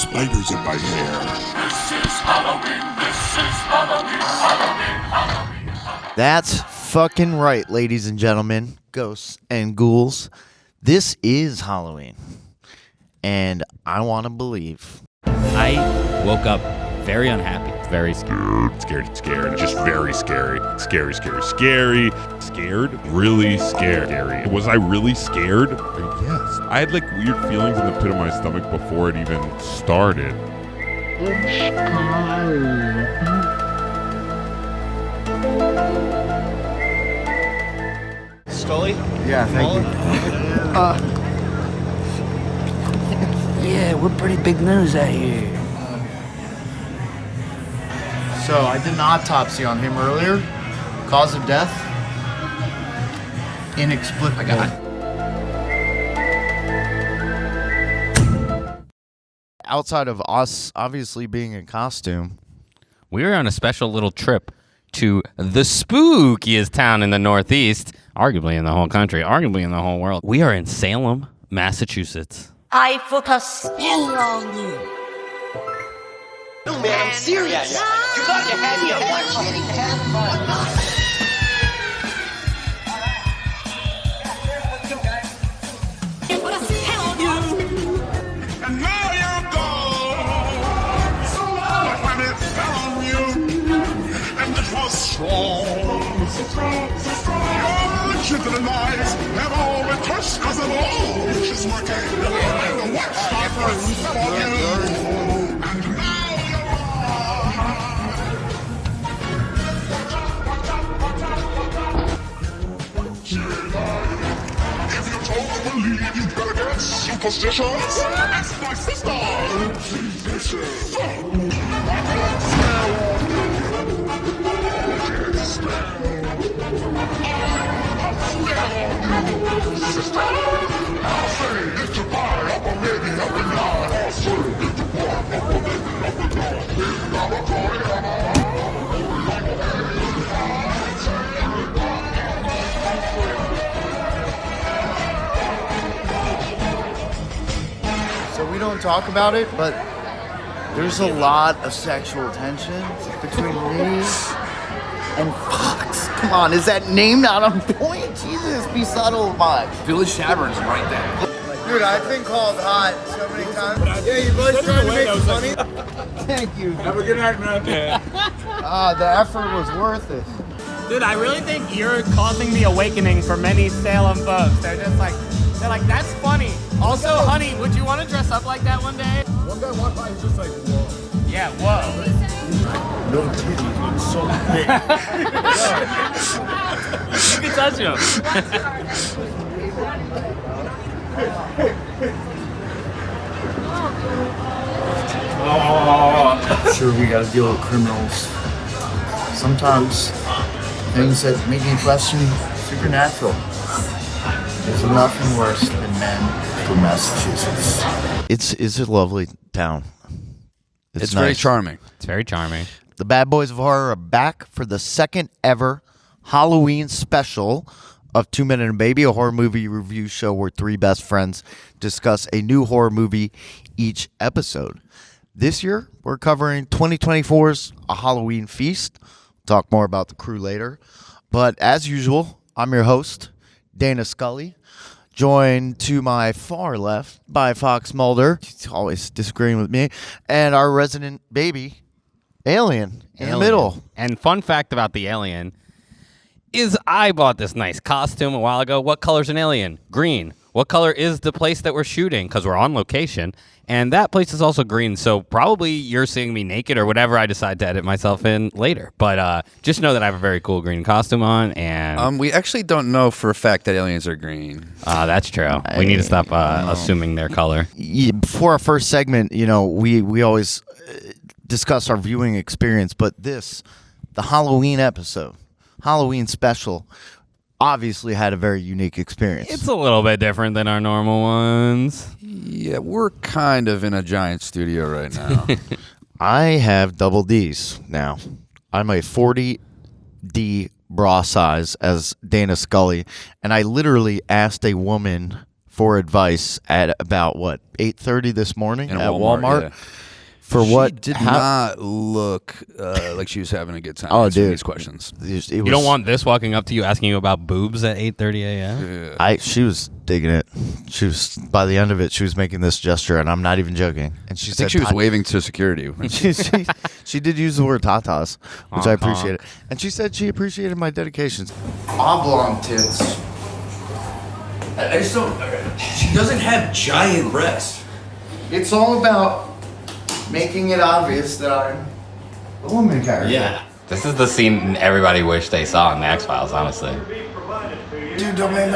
spiders in my hair. This is Halloween, this is Halloween, Halloween, Halloween. That's fucking right, ladies and gentlemen, ghosts and ghouls. This is Halloween. And I want to believe. I woke up very unhappy. Very scared. Scared. Just very scary. Scary. Scared. Really scared. Was I really scared? Yes. I had like weird feelings in the pit of my stomach before it even started. Scully? Yeah, thank you. Yeah, we're pretty big news out here. So, I did an autopsy on him earlier. Cause of death? Inexplicable. Outside of us obviously being in costume. We were on a special little trip to the spookiest town in the Northeast, arguably in the whole country, arguably in the whole world. We are in Salem, Massachusetts. I put a spell on you. No, man, I'm serious. You got your head here. One kidding, have fun. I put a spell on you. And now you're gone. But when it fell on you, and it was strong, your children and lives have all been touched because of all which is working. And the watchtower for you. And now you're if you don't believe, you better get superstitious. Ask my sister. So we don't talk about it, but there's a lot of sexual tension between me and Fox. Come on, is that name not on point? Jesus, be subtle much. Village Tavern's right there. Dude, I've been called hot so many times. Yeah, you boys trying to make it funny? Thank you. Have a good night, man. The effort was worth it. Dude, I really think you're causing the awakening for many Salem folks. They're like, that's funny. Also, honey, would you want to dress up like that one day? One guy walked by and was just like, whoa. Yeah, whoa. No titties, but so big. You can touch him. Sure, we gotta deal with criminals. Sometimes things that make me question supernatural. There's nothing worse than men from Massachusetts. It's a lovely town. It's nice. very charming. It's very charming. The Bad Boys of Horror are back for the second ever Halloween special of 2 Minute and Baby, a horror movie review show where three best friends discuss a new horror movie each episode. This year, we're covering 2024's A Halloween Feast. We'll talk more about the crew later. But as usual, I'm your host, Dana Scully, joined to my far left by Fox Mulder. He's always disagreeing with me. And our resident baby, Alien, in the middle. And fun fact about the alien is I bought this nice costume a while ago. What color's an alien? Green. What color is the place that we're shooting? Because we're on location. And that place is also green. So probably you're seeing me naked or whatever I decide to edit myself in later. But just know that I have a very cool green costume on. And We actually don't know for a fact that aliens are green. that's true. We need to stop assuming their color. Before our first segment, we always discuss our viewing experience. But the Halloween episode, Halloween special, obviously had a very unique experience. It's a little bit different than our normal ones. Yeah, we're kind of in a giant studio right now. I have double D's now. I'm a 40D bra size as Dana Scully, and I literally asked a woman for advice at about what 8:30 this morning In at Walmart, Walmart. yeah. For She what? did how- not look like she was having a good time. Oh, answering dude. these questions. You You don't want this walking up to you asking you about boobs at 8:30 a.m. Yeah. She was digging it. She was by the end of it. She was making this gesture, and I'm not even joking. And she I said, think she was "Ta-" waving to security. she did use the word tatas, which I Uh-huh. appreciated. And she said she appreciated my dedications. Oblong tits. I just don't. She doesn't have giant breasts. It's all about making it obvious that I'm a woman character. Yeah. This is the scene everybody wished they saw in the X-Files, honestly. Dude, don't make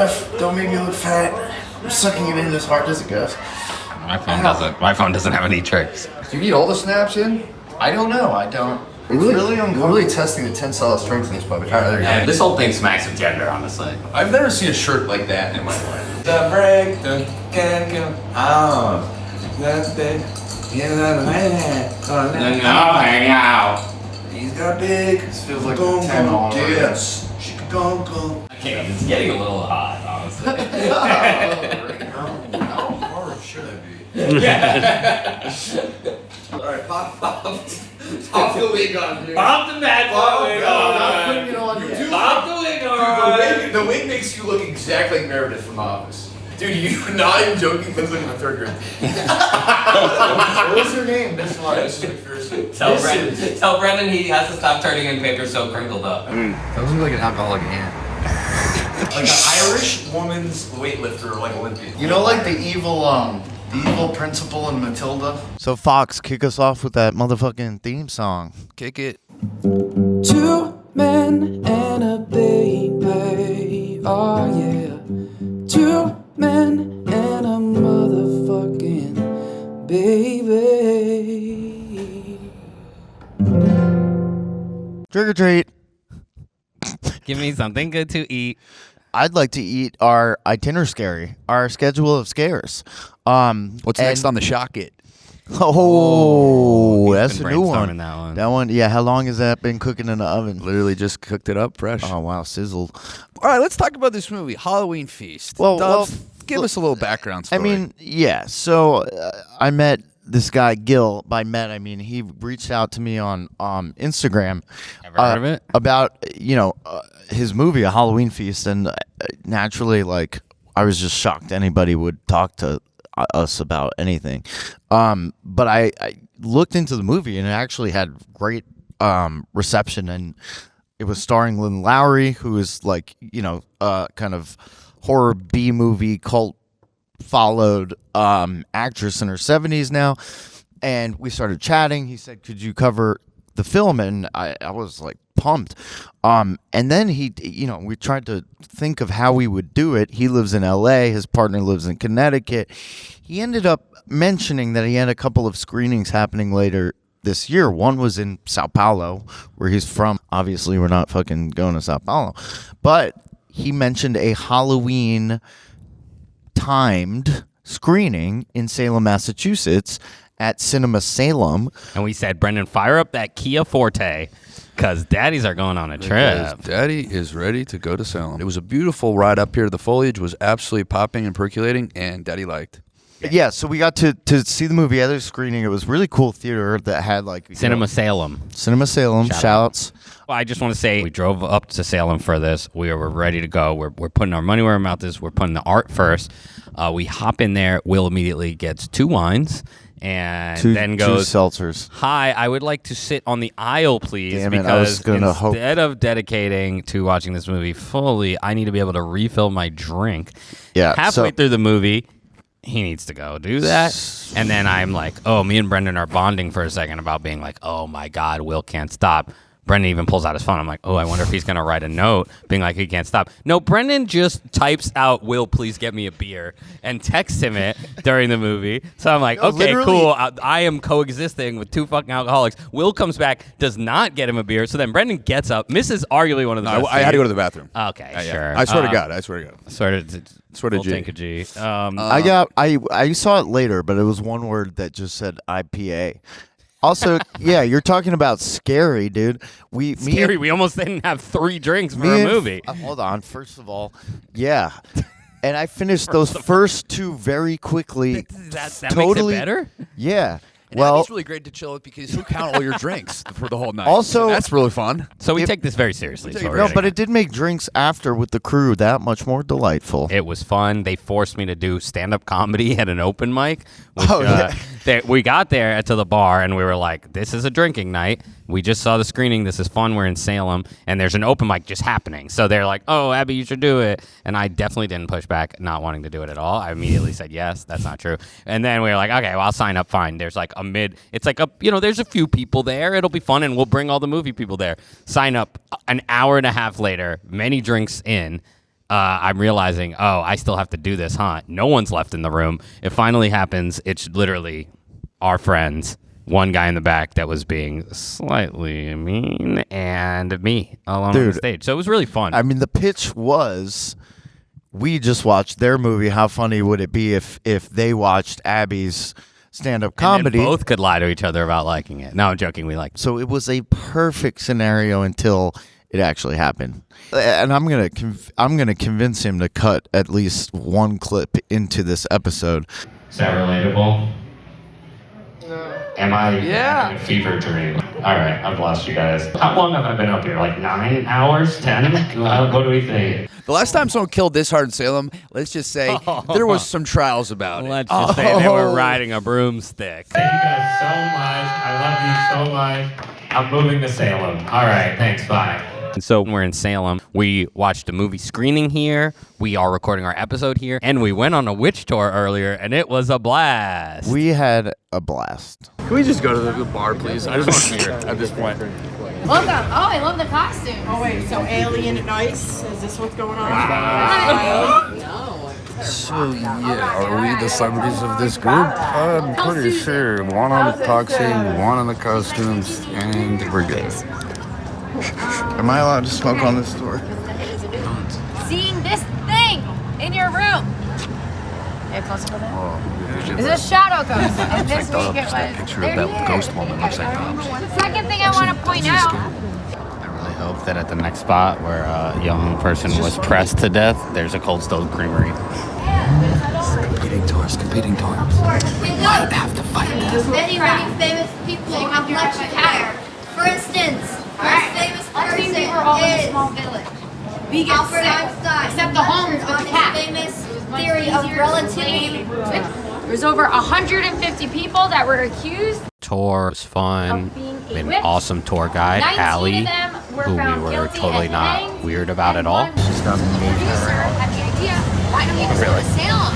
me look fat. I'm sucking it in as hard as it goes. My phone doesn't have any tricks. Do you need all the snaps in? I don't know. I don't. It's really uncomfortable. We're really testing the tensile strength in this puppet. All right, there you go. This whole thing smacks of gender, honestly. I've never seen a shirt like that in my life. The break, the can go. Oh, that day. hang out. He's got big. This feels like a 10 all over. Yes. She can go. Okay, it's getting a little hot, honestly. How hard should I be? Alright, pop the wig on, dude. Pop the bad boy wig on. You do Pop the wig on. Dude, the wig makes you look exactly like Meredith from The Office. Dude, you're not even joking. Looks like in the 3rd grade. What's her name? This one. This is McPherson. Tell Brendan he has to stop turning in paper so crinkled up. That looks like an alcoholic aunt. Like an Irish woman's weightlifter, like Olympian. You know, like the evil principal in Matilda? So Fox, kick us off with that motherfucking theme song. Kick it. 2 men and a baby. Oh yeah. 2 men and a motherfucking baby. Trick or treat. Give me something good to eat. I'd like to eat our itinerary, our schedule of scares. What's next on the shock it? Oh, He's that's a been new one. brainstorming that one. That one, yeah. How long has that been cooking in the oven? Literally just cooked it up fresh. Oh wow, sizzled. All right, let's talk about this movie, Halloween Feast. Well, Dubs, give us a little background story. I mean, yeah. So I met this guy Guile. By met, I mean he reached out to me on Instagram. Ever heard of it? About his movie, A Halloween Feast, and naturally, like I was just shocked anybody would talk to us about anything. But I looked into the movie and it actually had great reception, and it was starring Lynn Lowry, who is like kind of horror B movie cult followed actress in her 70s now. And we started chatting. He said, could you cover the film? And I was like pumped. And then we tried to think of how we would do it. He lives in LA, his partner lives in Connecticut. He ended up mentioning that he had a couple of screenings happening later this year. One was in Sao Paulo, where he's from. Obviously, we're not fucking going to Sao Paulo. But he mentioned a Halloween timed screening in Salem, Massachusetts at Cinema Salem. And we said, Brendan, fire up that Kia Forte, because daddies are going on a Because trip. Daddy is ready to go to Salem. It was a beautiful ride up here. The foliage was absolutely popping and percolating, and Daddy liked. Yeah, so we got to see the movie at a screening. It was really cool theater that had like Cinema Salem. Cinema Salem. Shouts. Well, I just want to say we drove up to Salem for this. We were ready to go. We're putting our money where our mouth is. We're putting the art first. We hop in there. Will immediately gets 2 wines and then goes, 2 seltzers. Hi, I would like to sit on the aisle, please. Damn it, because I was gonna hope. instead of dedicating to watching this movie fully, I need to be able to refill my drink. Yeah, Halfway so- through the movie, he needs to go do that. And then I'm like, oh, me and Brendan are bonding for a second about being like, oh my God, Will can't stop. Brendan even pulls out his phone. I'm like, oh, I wonder if he's going to write a note being like, he can't stop. No, Brendan just types out, Will, please get me a beer, and texts him it during the movie. So I'm like, No, okay, literally- cool. I am coexisting with 2 fucking alcoholics. Will comes back, does not get him a beer. So then Brendan gets up, misses arguably one of the best I had to go to scenes. the bathroom. Okay, Yeah. sure. I swear to God. I swear to God. Swear to G. Think of G. I saw it later, but it was one word that just said IPA. Also, yeah, you're talking about scary, dude. Scary. We almost didn't have 3 drinks for me a and- movie. Hold on. First of all, yeah. And I finished those first two very quickly. That totally makes it better? Yeah. And Well, it's really great to chill with because he'll count all your drinks for the whole night. Also- So that's really fun. So we take this very seriously. We take so it we're no, gonna- but it did make drinks after with the crew that much more delightful. It was fun. They forced me to do stand-up comedy at an open mic. Which, Oh, yeah. We got there to the bar, and we were like, this is a drinking night. We just saw the screening. This is fun. We're in Salem, and there's an open mic just happening. So they're like, oh, Abby, you should do it. And I definitely didn't push back, not wanting to do it at all. I immediately said yes. That's not true. And then we were like, okay, well, I'll sign up. Fine. There's like it's like there's a few people there. It'll be fun, and we'll bring all the movie people there. Sign up. An hour and a half later, many drinks in. I'm realizing, I still have to do this, huh? No one's left in the room. It finally happens. It's literally our friends, one guy in the back that was being slightly mean, and me alone on the stage. So it was really fun. I mean, the pitch was, we just watched their movie. How funny would it be if they watched Abby's stand-up comedy? And both could lie to each other about liking it. No, I'm joking. We liked it. So it was a perfect scenario until it actually happened. And I'm gonna convince him to cut at least one clip into this episode. Is that relatable? Am I having a fever dream? All right, I've lost you guys. How long have I been up here? Like 9 hours? 10? What do we think? The last time someone killed this hard in Salem, let's just say there was some trials about it. Let's just say they were riding a broomstick. Thank you guys so much. I love you so much. I'm moving to Salem. All right, thanks. Bye. And so we're in Salem. We watched a movie screening here. We are recording our episode here. And we went on a witch tour earlier, and it was a blast. We had a blast. Can we just go to the bar, please? I just want beer at this point. Welcome. Oh, I love the costume. Oh wait, so alien and ice? Is this what's going on? No. So yeah, are we the celebrities of this group? I'm pretty sure. One on the tuxing, one on the costumes, and we're good. Am I allowed to smoke on this tour? Seeing this thing in your room. Yeah, close up with it. It's a shadow ghost. And this week it was. Picture of that ghost woman upside down. The second thing I want to point out. I really hope that at the next spot where a young person was pressed to death, there's a Cold Stone Creamery. Competing tours. I have to fight that. Many famous people have left hair. For instance, most famous person is Albert Einstein. Except the homes with on the his cat. famous theory of relativity. There's over 150 people that were accused. Tour was fun. Of being We had an witch. awesome tour guide, 19 Allie, of them were who we found were guilty totally and not hanged, weird about at all. She's got the producer had the idea. Why don't we just go to Salem?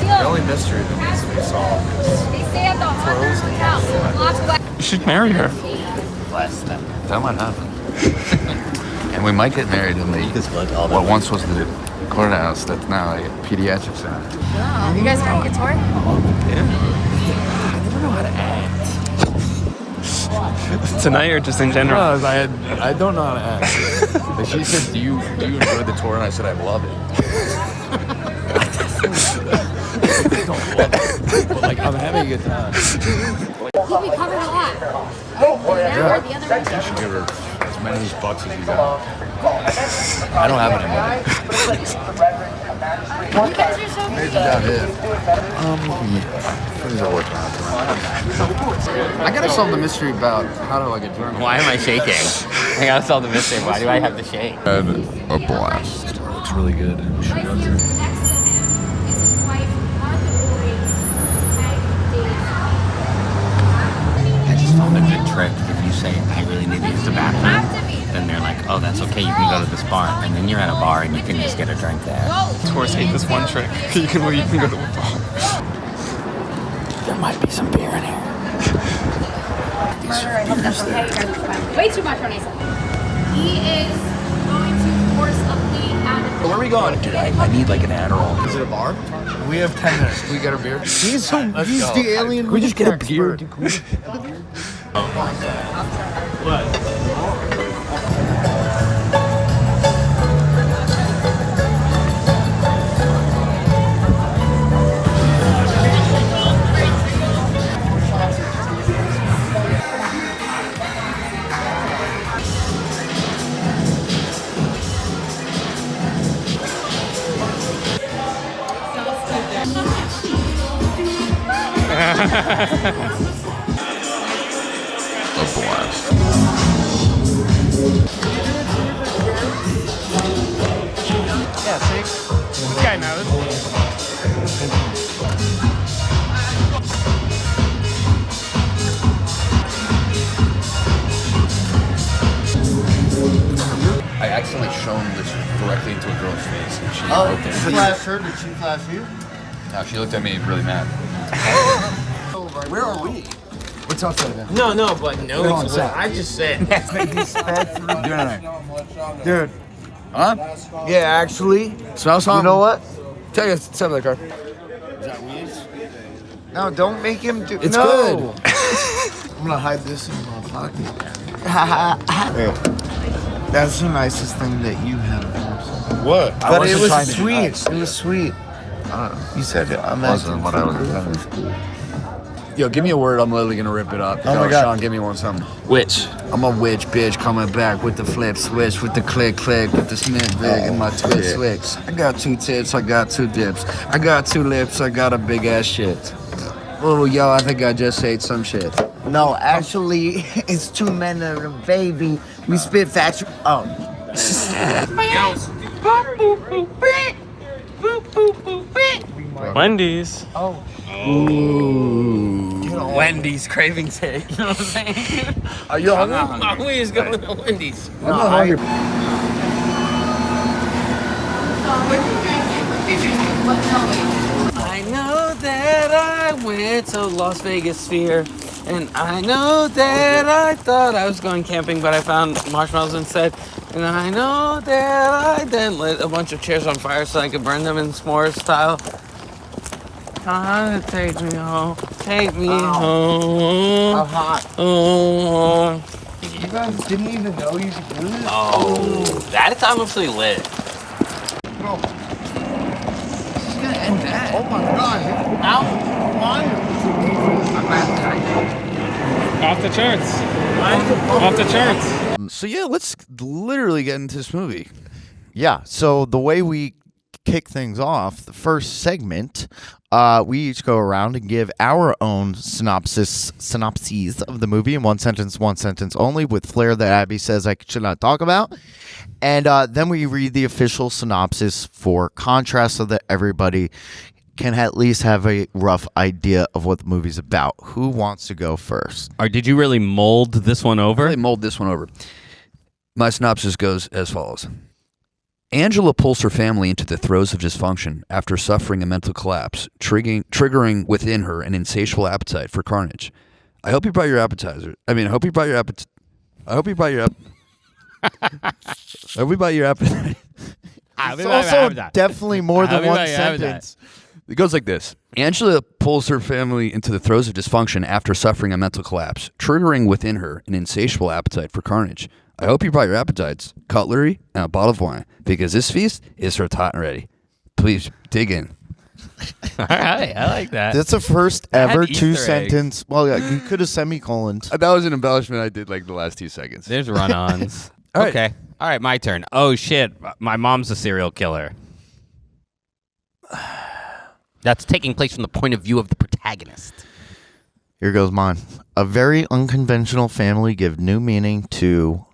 The only mystery that needs to be solved is They stay at the Haunter's Hotel. Lots of you should marry her. Less than. That might happen. And we might get married in the what once was the courthouse that's now a pediatric center. Oh, you guys going to get toured? I never know how to act. Tonight or just in general? No, I don't know how to act. But she said, do you enjoy the tour? And I said, I love it. I don't love it. But like, I'm having a good time. We covered a lot. Yeah. You should give her as many bucks as you got. I don't have any money. You guys are so Maybe down here. Yeah. Things are working out tonight. I gotta solve the mystery about how do I get drunk. Why am I shaking? I gotta solve the mystery. Why do I have to shake? Had a blast. It looks really good. We should go to it. I just found a good trick. If you say, I really need to use the bathroom, then they're like, oh, that's okay, you can go to this bar. And then you're at a bar and you can just get a drink there. Tours hate this one trick. You can go to a bar. There might be some beer in here. way too much on his He is going to force a plea out of Where are we going? Dude, I need like an Adderall. Is it a bar? We have 10 minutes. Can we get a beer? He's the alien. Can we just get a beer? A blast. Yeah, see? This guy knows. I accidentally shown this directly into a girl's face, and she Oh, looked she at me. flashed her. Did she flash you? No, she looked at me really mad. Where are we? What's outside then? No, but no. We're on set. I just said. Dude. Huh? Yeah, actually. Smell something? You know what? Take a sip of the car. Is that weed? No, don't make him do. It's no. good. I'm gonna hide this in my pocket. Hey, that's the nicest thing that you have. What? But it was sweet. It was sweet. I don't know. You said it. I'm Wasn't what I was intending. Yo, give me a word. I'm literally gonna rip it up. Oh my Yo, God. Sean, give me one something. Which? I'm a witch bitch coming back with the flip switch, with the click with the snip big and my twist switch. I got 2 tits, I got 2 dips. I got 2 lips, I got a big ass shit. Oh, yo, I think I just ate some shit. No, actually, it's 2 men and a baby. We spit factory. Oh. Wendy's. Oh. Wendy's craving steak. You know what I'm saying? Are you hungry? I'm always going to Wendy's. I'm not hungry. I know that I went to Las Vegas Sphere, and I know that I thought I was going camping, but I found marshmallows instead. And I know that I then lit a bunch of chairs on fire so I could burn them in s'mores style. Take me home. Take me home. How hot. Oh. You guys didn't even know you could do this? Oh, that time was really lit. Bro. This is gonna end that. Oh my God. Out. Off the charts. Off the charts. So yeah, let's literally get into this movie. Yeah, so the way we kick things off, the first segment, we each go around and give our own synopses of the movie in one sentence only, with flair that Abby says I should not talk about. And then we read the official synopsis for contrast so that everybody can at least have a rough idea of what the movie's about. Who wants to go first? Or did you really mold this one over? Really mold this one over. My synopsis goes as follows. Angela pulls her family into the throes of dysfunction after suffering a mental collapse, triggering within her an insatiable appetite for carnage. I hope you brought your appetizer. I hope you brought your appetite. I hope you brought your appetite. It's also definitely more than one sentence. It goes like this. Angela pulls her family into the throes of dysfunction after suffering a mental collapse, triggering within her an insatiable appetite for carnage. I hope you brought your appetites, cutlery, and a bottle of wine, because this feast is served hot and ready. Please dig in. All right, I like that. That's the first ever Easter eggs. 2-sentence. Well, yeah, you could have semicoloned. That was an embellishment I did like the last 2 seconds. There's run-ons. All right. Okay. All right, my turn. Oh, shit. My mom's a serial killer. That's taking place from the point of view of the protagonist. Here goes mine. A very unconventional family give new meaning to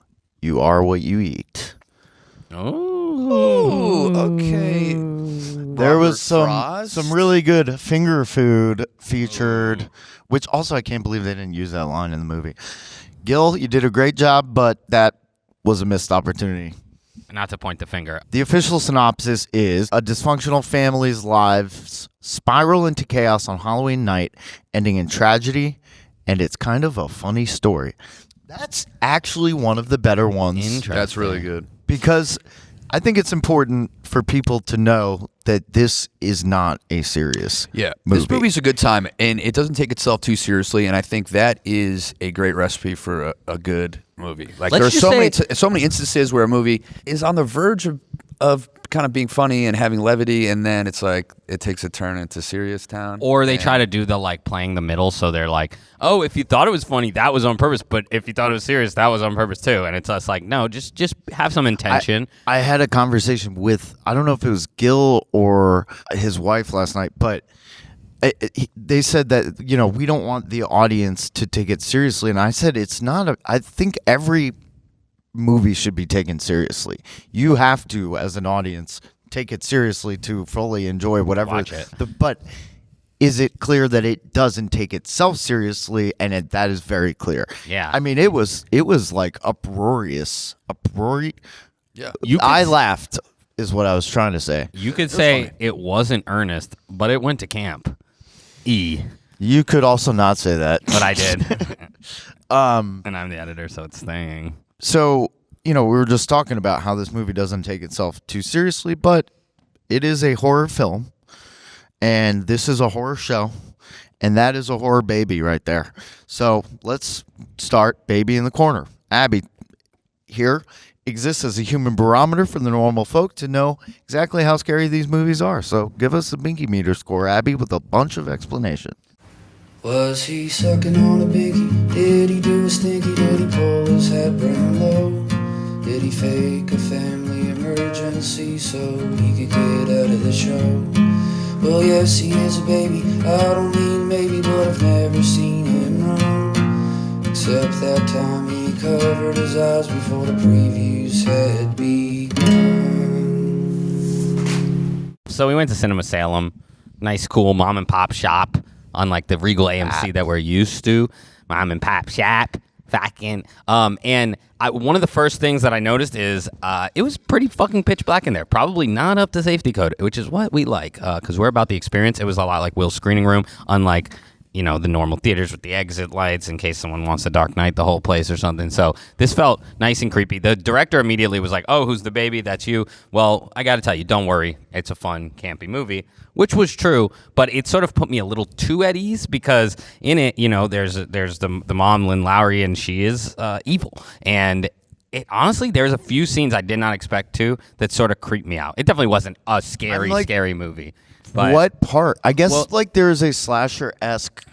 you are what you eat. Oh, okay. There was some really good finger food featured, which also I can't believe they didn't use that line in the movie. Gil, you did a great job, but that was a missed opportunity. Not to point the finger. The official synopsis is a dysfunctional family's lives spiral into chaos on Halloween night, ending in tragedy, and it's kind of a funny story. That's actually one of the better ones. That's really good. Because I think it's important for people to know that this is not a serious movie. This movie's a good time, and it doesn't take itself too seriously, and I think that is a great recipe for a good movie. Like, there are so many instances where a movie is on the verge of kind of being funny and having levity, and then it's like it takes a turn into serious town. Or they try to do the like playing the middle, so they're like, oh, if you thought it was funny, that was on purpose, but if you thought it was serious, that was on purpose too. And it's just like, no, just have some intention. I had a conversation with, I don't know if it was Gil or his wife last night, but they said that, we don't want the audience to take it seriously. And I said, it's not I think every movie should be taken seriously. You have to, as an audience, take it seriously to fully enjoy whatever. Watch it. But is it clear that it doesn't take itself seriously? And that is very clear. Yeah. I mean, it was like uproarious. Yeah. I laughed is what I was trying to say. You could say it wasn't earnest, but it went to camp. You could also not say that. But I did. And I'm the editor, so it's staying. So, we were just talking about how this movie doesn't take itself too seriously, but it is a horror film, and this is a horror show, and that is a horror baby right there. So let's start Baby in the Corner. Abby here exists as a human barometer for the normal folk to know exactly how scary these movies are. So give us a binky meter score, Abby, with a bunch of explanation. Was he sucking on a binky? Did he do a stinky? Did he pull his head brown low? Did he fake a family emergency so he could get out of the show? Well, yes, he is a baby. I don't mean maybe, but I've never seen him wrong. Except that time he covered his eyes before the previews had begun. So we went to Cinema Salem. Nice, cool mom and pop shop. Unlike the Regal AMC that we're used to. Mom and pop shop. Fucking. And one of the first things that I noticed is it was pretty fucking pitch black in there. Probably not up to safety code, which is what we like. Because we're about the experience. It was a lot like Will's screening room. Unlike, the normal theaters with the exit lights in case someone wants to Dark Knight the whole place or something. So this felt nice and creepy. The director immediately was like, oh, who's the baby? That's you. Well, I got to tell you, don't worry. It's a fun, campy movie. Which was true, but it sort of put me a little too at ease because in it, there's the mom, Lynn Lowry, and she is evil. And honestly, there's a few scenes I did not expect to that sort of creeped me out. It definitely wasn't a scary movie. But, what part? I guess there's a slasher-esque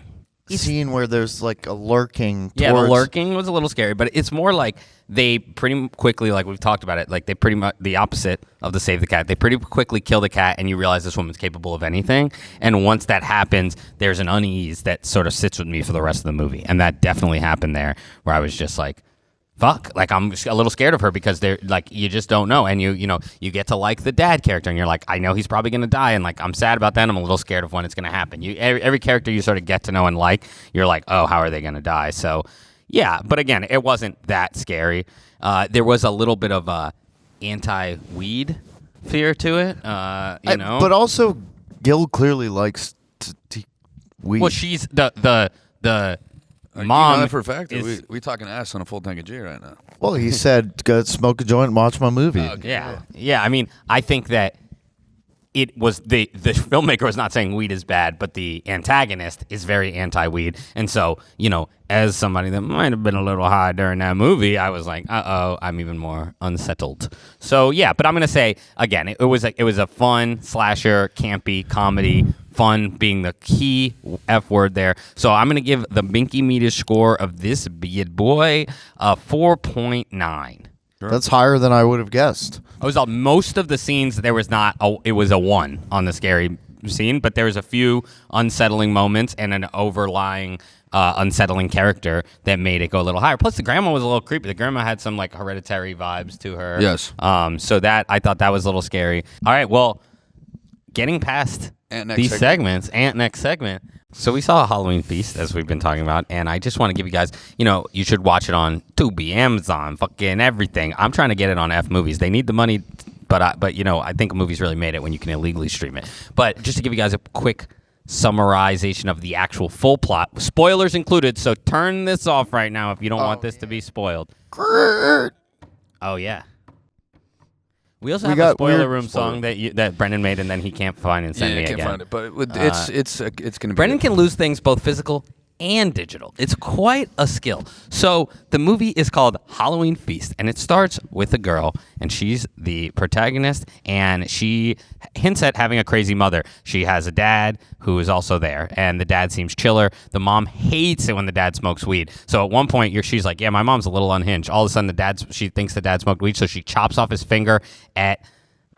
scene where there's like a lurking. Yeah, the lurking was a little scary, but it's more like they pretty quickly, like we've talked about it, like they pretty much the opposite of the save the cat. They pretty quickly kill the cat, and you realize this woman's capable of anything. And once that happens, there's an unease that sort of sits with me for the rest of the movie, and that definitely happened there, where I was just like, fuck, like I'm a little scared of her because they're like, you just don't know. And you get to like the dad character and you're like, I know he's probably going to die. And like, I'm sad about that. And I'm a little scared of when it's going to happen. Every character you sort of get to know and like, you're like, oh, how are they going to die? So yeah, but again, it wasn't that scary. There was a little bit of a anti-weed fear to it, But also Gil clearly likes to weed. Well, she's the Mom, you know that for a fact. We talking ass on a full tank of G right now. Well, he said, go smoke a joint and watch my movie. Yeah. I mean, I think that it was the filmmaker was not saying weed is bad, but the antagonist is very anti-weed. And so, as somebody that might have been a little high during that movie, I was like, I'm even more unsettled. So, yeah, but I'm going to say, again, it was a fun slasher, campy comedy. Fun being the key F word there. So I'm going to give the Binky Media score of this bad boy a 4.9. That's higher than I would have guessed. It was most of the scenes, it was a 1 on the scary scene, but there was a few unsettling moments and an overlying unsettling character that made it go a little higher. Plus, the grandma was a little creepy. The grandma had some like hereditary vibes to her. Yes. So that I thought that was a little scary. All right, well, getting past these segments and next segment. So we saw Halloween Feast, as we've been talking about, and I just want to give you guys, you should watch it on Tubi, Amazon, fucking everything. I'm trying to get it on F Movies. They need the money, but I think a movie's really made it when you can illegally stream it. But just to give you guys a quick summarization of the actual full plot, spoilers included, so turn this off right now if you don't want this to be spoiled. Oh, yeah. We also have a spoiler room song that Brendan made, and then he can't find and send me again. Yeah, can't find it, but it's going to be. Brendan can lose things both physical and digital. It's quite a skill. So the movie is called Halloween Feast, and it starts with a girl, and she's the protagonist, and she hints at having a crazy mother. She has a dad who is also there, and the dad seems chiller. The mom hates it when the dad smokes weed. So at one point, she's like, yeah, my mom's a little unhinged. All of a sudden, she thinks the dad smoked weed, so she chops off his finger at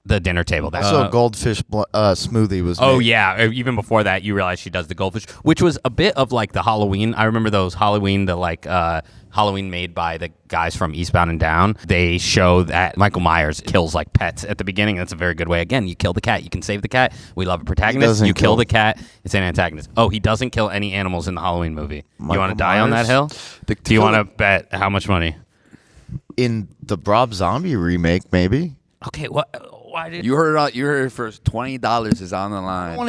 the dinner table. Also, goldfish smoothie was. Oh made. yeah, even before that, you realize she does the goldfish, which was a bit of like the Halloween. I remember those Halloween, Halloween made by the guys from Eastbound and Down. They show that Michael Myers kills like pets at the beginning. That's a very good way. Again, you kill the cat, you can save the cat. We love a protagonist. You kill the cat, it's an antagonist. Oh, he doesn't kill any animals in the Halloween movie. You want to die on that hill? Do you want to bet how much money? In the Rob Zombie remake, maybe. Okay, what? Why did you heard it first? $20 is on the line.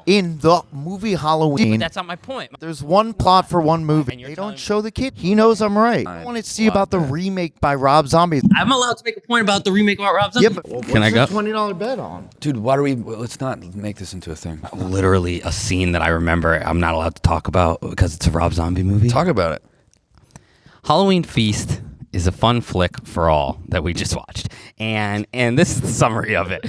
In the movie Halloween. But that's not my point. There's one plot for one movie. They don't show the kid. He knows I'm right. I want to see about the remake by Rob Zombie. I'm allowed to make a point about the remake about Rob Zombie. Yeah, but Can I go? $20 bet on? Dude, why do we? Let's not make this into a thing. Literally a scene that I remember I'm not allowed to talk about because it's a Rob Zombie movie. Talk about it. Halloween Feast is a fun flick for all that we just watched, and this is the summary of it.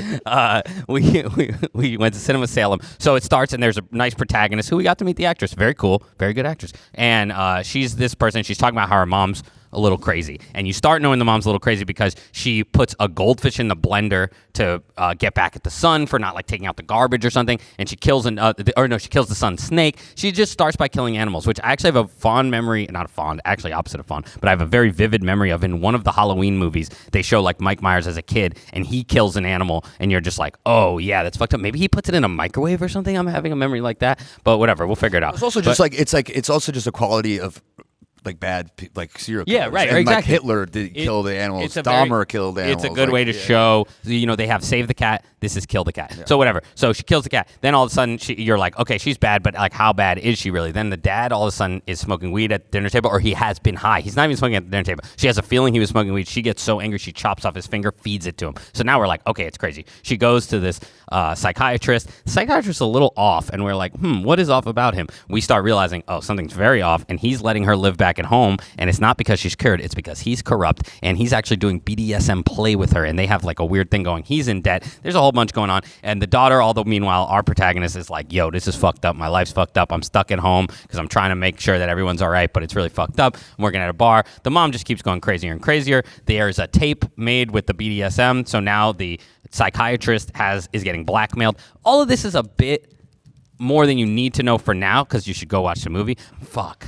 We went to Cinema Salem, so it starts and there's a nice protagonist who we got to meet the actress, very cool, very good actress, and she's this person. She's talking about how her mom's a little crazy, and you start knowing the mom's a little crazy because she puts a goldfish in the blender to get back at the son for not like taking out the garbage or something, and she kills she kills the son's snake. She just starts by killing animals, which I actually have a fond memory, not fond, actually opposite of fond, but I have a very vivid memory of in one of the Halloween movies. They show like Mike Myers as a kid, and he kills an animal, and you're just like, oh yeah, that's fucked up. Maybe he puts it in a microwave or something. I'm having a memory like that, but whatever, we'll figure it out. It's also just it's also just a quality of like bad, like serial killers. Yeah, right, and exactly. Like Hitler did kill the animals. Dahmer killed animals. It's a good way to show. They have save the cat. This is kill the cat. Yeah. So whatever. So she kills the cat. Then all of a sudden you're like, okay, she's bad, but like how bad is she really? Then the dad all of a sudden is smoking weed at the dinner table, or he has been high. He's not even smoking at the dinner table. She has a feeling he was smoking weed. She gets so angry she chops off his finger, feeds it to him. So now we're like, okay, it's crazy. She goes to this psychiatrist. The psychiatrist's a little off, and we're like, what is off about him? We start realizing, oh, something's very off, and he's letting her live back at home, and it's not because she's cured, it's because he's corrupt, and he's actually doing BDSM play with her, and they have like a weird thing going. He's in debt. There's a whole bunch going on, and the daughter, although meanwhile our protagonist is like, yo, this is fucked up. My life's fucked up. I'm stuck at home because I'm trying to make sure that everyone's all right, but it's really fucked up. I'm working at a bar. The mom just keeps going crazier and crazier. There's a tape made with the BDSM, so now the psychiatrist is getting blackmailed. All of this is a bit more than you need to know for now because you should go watch the movie. Fuck.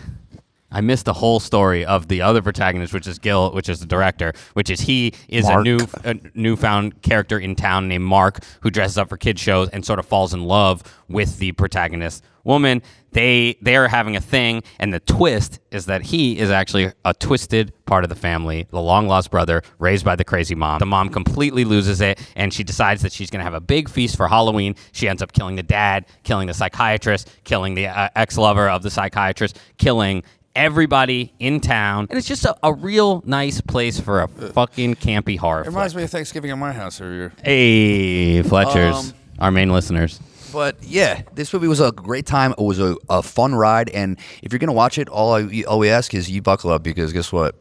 I missed the whole story of the other protagonist, which is Gil, which is the director, which is he is Mark. a newfound character in town named Mark who dresses up for kid shows and sort of falls in love with the protagonist woman. They're having a thing, and the twist is that he is actually a twisted part of the family, the long-lost brother raised by the crazy mom. The mom completely loses it, and she decides that she's going to have a big feast for Halloween. She ends up killing the dad, killing the psychiatrist, killing the ex-lover of the psychiatrist, killing everybody in town, and it's just a real nice place for a fucking campy horror. It reminds me of Thanksgiving at my house every year. Hey, Fletchers, our main listeners. But yeah, this movie was a great time. It was a fun ride, and if you're gonna watch it, all we ask is you buckle up, because guess what?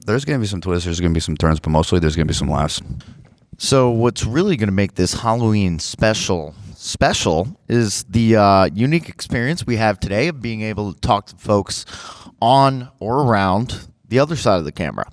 There's gonna be some twists, there's gonna be some turns, but mostly there's gonna be some laughs. So what's really going to make this Halloween special is the unique experience we have today of being able to talk to folks on or around the other side of the camera.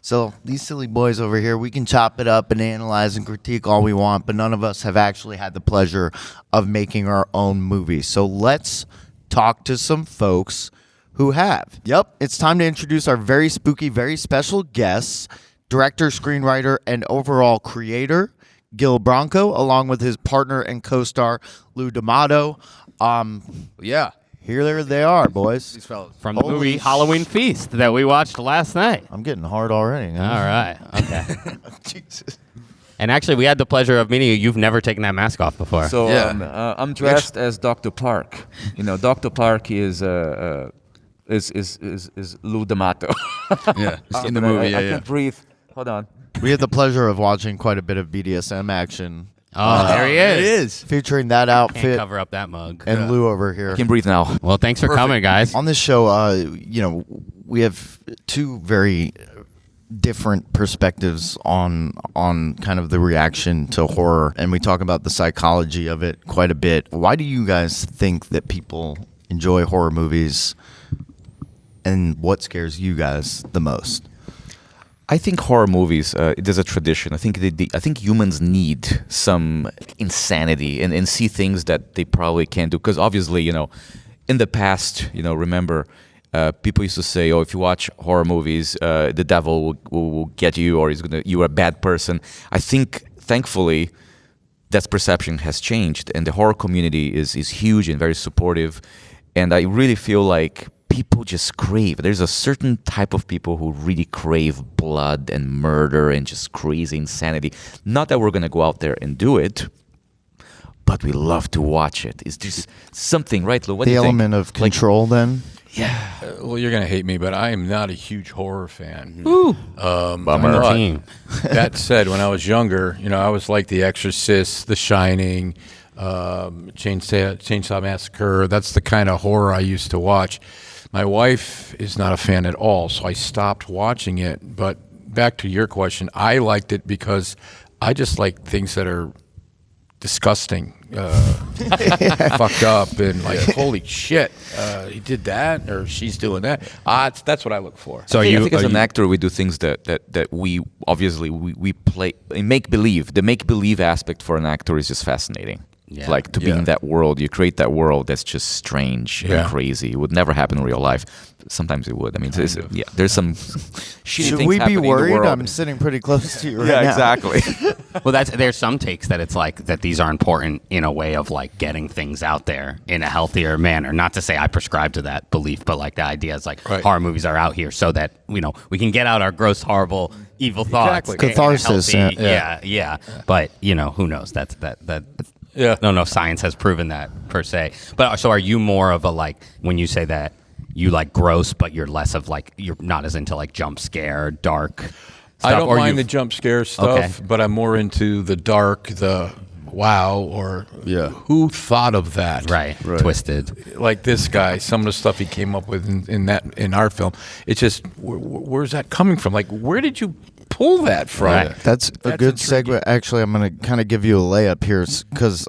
So these silly boys over here, we can chop it up and analyze and critique all we want, but none of us have actually had the pleasure of making our own movie. So let's talk to some folks who have. Yep, it's time to introduce our very spooky, very special guests, director, screenwriter, and overall creator, Guile Branco, along with his partner and co-star, Lou D'Amato. Yeah. Here they are, boys. These fellas. From the movie Halloween Feast that we watched last night. I'm getting hard already. All right. Okay. Jesus. And actually, we had the pleasure of meeting you. You've never taken that mask off before. So I'm dressed as Dr. Park. You know, Dr. Park is Lou D'Amato. Yeah, in the movie. I can't breathe. Hold on. We had the pleasure of watching quite a bit of BDSM action. Oh, there he is. It is. Featuring that Can't outfit cover up that mug. and Lou over here. I can breathe now. Well, thanks for coming, guys. On this show, we have two very different perspectives on kind of the reaction to horror, and we talk about the psychology of it quite a bit. Why do you guys think that people enjoy horror movies, and what scares you guys the most? I think horror movies, there's a tradition. I think I think humans need some insanity and see things that they probably can't do. Because obviously, in the past, remember, people used to say, "Oh, if you watch horror movies, the devil will get you, or you're a bad person." I think, thankfully, that perception has changed, and the horror community is huge and very supportive. And I really feel like people just crave. There's a certain type of people who really crave blood and murder and just crazy insanity. Not that we're going to go out there and do it, but we love to watch it. It's just something, right, Lou? What do The you think? element of control, then? Yeah. Well, you're going to hate me, but I am not a huge horror fan. Ooh. Bummer. That said, when I was younger, I was like The Exorcist, The Shining, Chainsaw Massacre. That's the kind of horror I used to watch. My wife is not a fan at all, so I stopped watching it. But back to your question, I liked it because I just like things that are disgusting, fucked up, and like, holy shit, he did that, or she's doing that. That's what I look for. So I think as an actor, we do things that we obviously we play make believe. The make believe aspect for an actor is just fascinating. Yeah. Like to be in that world, you create that world that's just strange and crazy. It would never happen in real life. Sometimes it would. I mean, there's some shitty Should things we be happening in the worried? world. I'm sitting pretty close to you right Yeah, now. exactly. Well, there's some takes that it's like that these are important in a way of like getting things out there in a healthier manner. Not to say I prescribe to that belief, but like the idea is like horror movies are out here so that we can get out our gross, horrible, evil thoughts. Exactly. Catharsis. Yeah. But who knows? That. Yeah. I don't know if science has proven that per se. But so are you more of a like when you say that you like gross, but you're less of like you're not as into like jump scare, dark stuff? I don't mind the jump scare stuff, but I'm more into the dark, the wow, or who thought of that? Right. Twisted. Like this guy, some of the stuff he came up with in our film. It's just where's that coming from? Like where did you pull that from? Right. That's a good segue. Actually, I'm going to kind of give you a layup here because,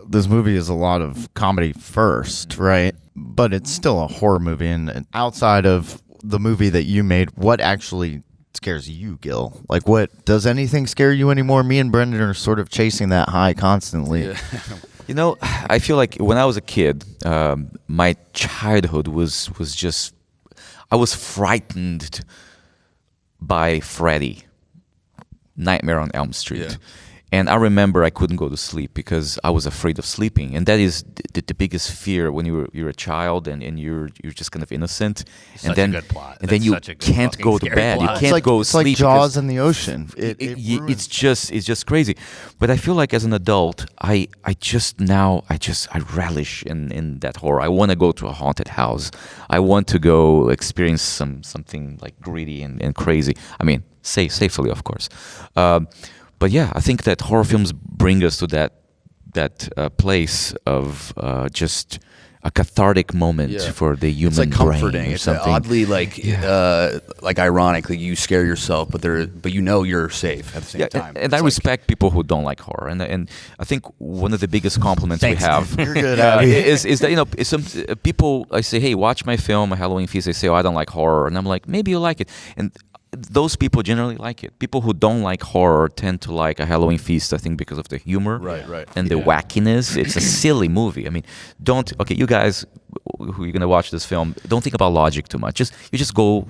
this movie is a lot of comedy first, right? But it's still a horror movie. And outside of the movie that you made, what actually scares you, Gil? Like, what does anything scare you anymore? Me and Brendan are sort of chasing that high constantly. Yeah. I feel like when I was a kid, my childhood was just, I was frightened by Freddy, Nightmare on Elm Street. Yeah. And I remember I couldn't go to sleep because I was afraid of sleeping. And that is the biggest fear when you're a child and you're just kind of innocent. Such a good plot. And then you can't go to bed. You can't go it's sleep. It's like Jaws in the ocean. It's just crazy. But I feel like as an adult, I relish in that horror. I want to go to a haunted house. I want to go experience something like gritty and crazy. I mean, safely, of course. But yeah, I think that horror films bring us to that place of just a cathartic moment for the human It's like comforting. brain. Or It's something. oddly like ironic. Like you scare yourself, but you're safe at the same time. And I respect people who don't like horror, and I think one of the biggest compliments we have You're good, Abby. is that some people I say, hey, watch my film, a Halloween Feast. They say, oh, I don't like horror, and I'm like, maybe you like it, and those people generally like it. People who don't like horror tend to like a Halloween Feast, I think, because of the humor and the wackiness. It's a silly movie. I mean, you guys who are going to watch this film, don't think about logic too much. You just go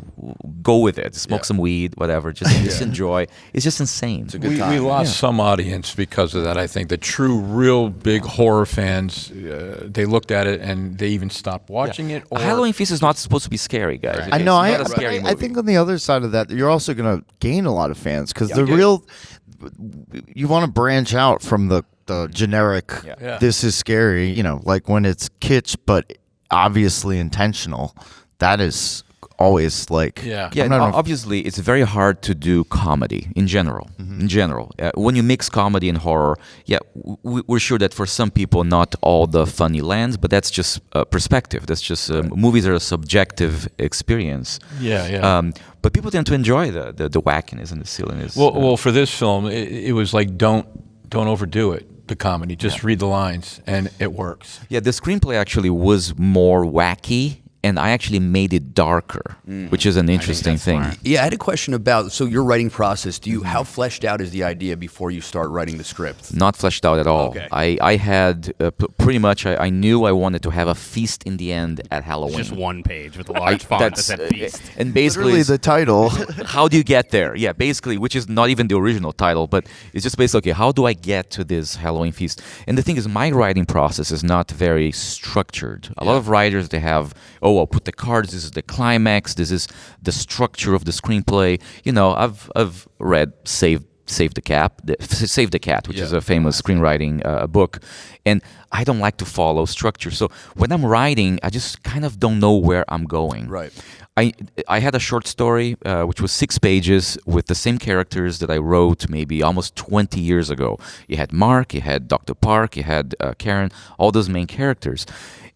with it. Smoke some weed, whatever. Just enjoy. It's just insane. It's a We lost some audience because of that. I think the true, real big horror fans, they looked at it and they even stopped watching it. A Halloween Feast is not supposed to be scary, guys. I know. It's not a scary movie. I think on the other side of that, you're also going to gain a lot of fans because you want to branch out from the generic. This is scary. Like when it's kitsch, but obviously intentional. That is always like obviously it's very hard to do comedy in general. When you mix comedy and horror, we're sure that for some people not all the funny lands, but that's just perspective. That's just movies are a subjective experience. But people tend to enjoy the wackiness and the silliness. Well, for this film, it was like don't overdo it. The comedy, just read the lines, and it works. Yeah, the screenplay actually was more wacky and I actually made it darker, which is an interesting thing. Yeah, I had a question about, so your writing process, how fleshed out is the idea before you start writing the script? Not fleshed out at all. Okay. I had pretty much, I knew I wanted to have a feast in the end at Halloween. Just one page with a large font that said feast. And basically, Literally the title. How do you get there? Yeah, basically, which is not even the original title, but it's just basically, okay, how do I get to this Halloween feast? And the thing is, my writing process is not very structured. A lot of writers, they have, I'll put the cards, this is the climax, this is the structure of the screenplay. You know, I've read Save the Cat, which is a famous screenwriting book, and I don't like to follow structure. So when I'm writing, I just kind of don't know where I'm going. Right. I had a short story which was 6 pages with the same characters that I wrote maybe almost 20 years ago. You had Mark, you had Dr. Park, you had Karen, all those main characters.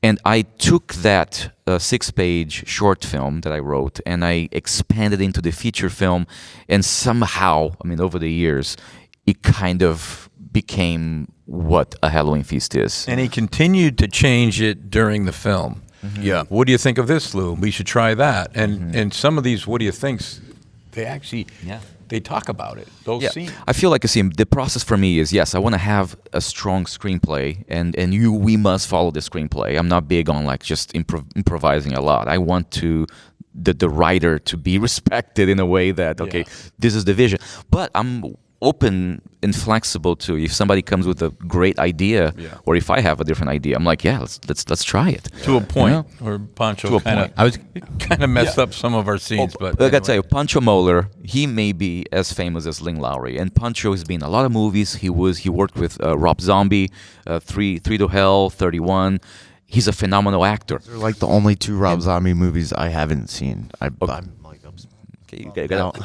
And I took that 6-page short film that I wrote and I expanded into the feature film, and somehow, I mean, over the years, it kind of became what a Halloween feast is. And he continued to change it during the film. Yeah. What do you think of this, Lou? We should try that. And some of these what do you thinks, they actually they talk about it. Those scenes. I feel like the process for me is, yes, I want to have a strong screenplay, and we must follow the screenplay. I'm not big on like just improvising a lot. I want the writer to be respected in a way that this is the vision. But I'm open and flexible to if somebody comes with a great idea, or if I have a different idea, I'm like, let's try it. To a point where Pancho kind of messed up some of our scenes. But I gotta tell you, Pancho Moller, he may be as famous as Ling Lowry, and Pancho has been in a lot of movies. He worked with Rob Zombie, 3 to Hell, 31. He's a phenomenal actor. They're like the only 2 Rob Zombie movies I haven't seen. I'm like,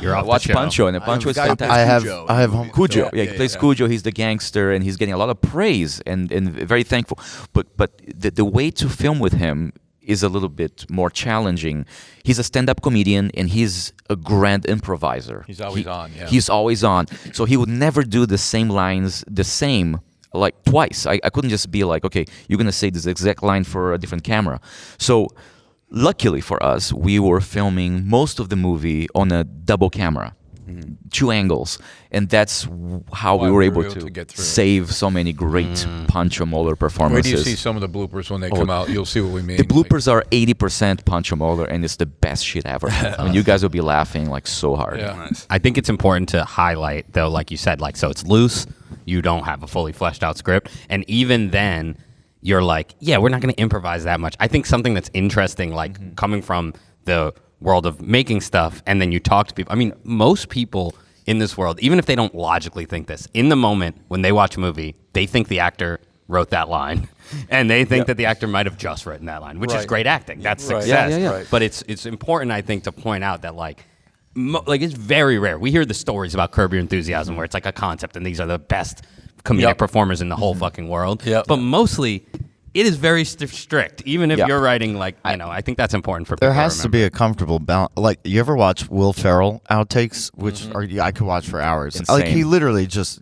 you're off watch Pancho, and Pancho is fantastic. I have Cujo. Yeah, he plays Cujo. He's the gangster, and he's getting a lot of praise and very thankful. But the way to film with him is a little bit more challenging. He's a stand-up comedian, and he's a grand improviser. He's always on. Yeah. He's always on. So he would never do the same lines like twice. I couldn't just be like, okay, you're gonna say this exact line for a different camera. So luckily for us, we were filming most of the movie on a double camera, 2 angles, and that's how we were able to get through save so many great Pancho Moller performances. Where do you see some of the bloopers when they come out? You'll see what we mean. The bloopers are 80% Pancho Moller, and it's the best shit ever. I mean, you guys will be laughing like so hard. Yeah. Nice. I think it's important to highlight, though, like you said, like, so it's loose. You don't have a fully fleshed out script, and even then, you're like, yeah, we're not going to improvise that much. I think something that's interesting, like coming from the world of making stuff, and then you talk to people. I mean, most people in this world, even if they don't logically think this, in the moment when they watch a movie, they think the actor wrote that line, and they think that the actor might have just written that line, which is great acting. That's success. Right. But it's important, I think, to point out that like it's very rare. We hear the stories about Curb Your Enthusiasm where it's like a concept, and these are the best comedic performers in the whole fucking world. But mostly, it is very strict. Even if you're writing, like, I think that's important for people. There has to be a comfortable balance. Like, you ever watch Will Ferrell outtakes, which I could watch for hours. Insane. Like, he literally just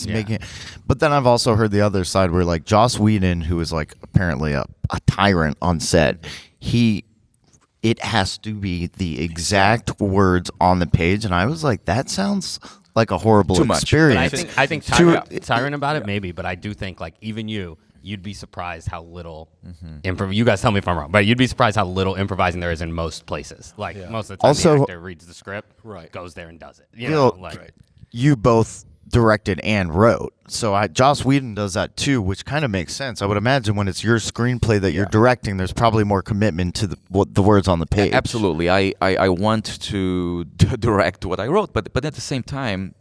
making. But then I've also heard the other side where, like, Joss Whedon, who is like apparently a tyrant on set, it has to be the exact words on the page, and I was like, that sounds like a horrible experience. But I think tyrant about it, maybe, but I do think, like, even you'd be surprised how little you guys tell me if I'm wrong, but you'd be surprised how little improvising there is in most places. Like, most of the time, the actor reads the script, goes there and does it. You both directed and wrote, so Joss Whedon does that too, which kind of makes sense. I would imagine when it's your screenplay that you're directing, there's probably more commitment to the words on the page. Absolutely. I want to direct what I wrote, but at the same time,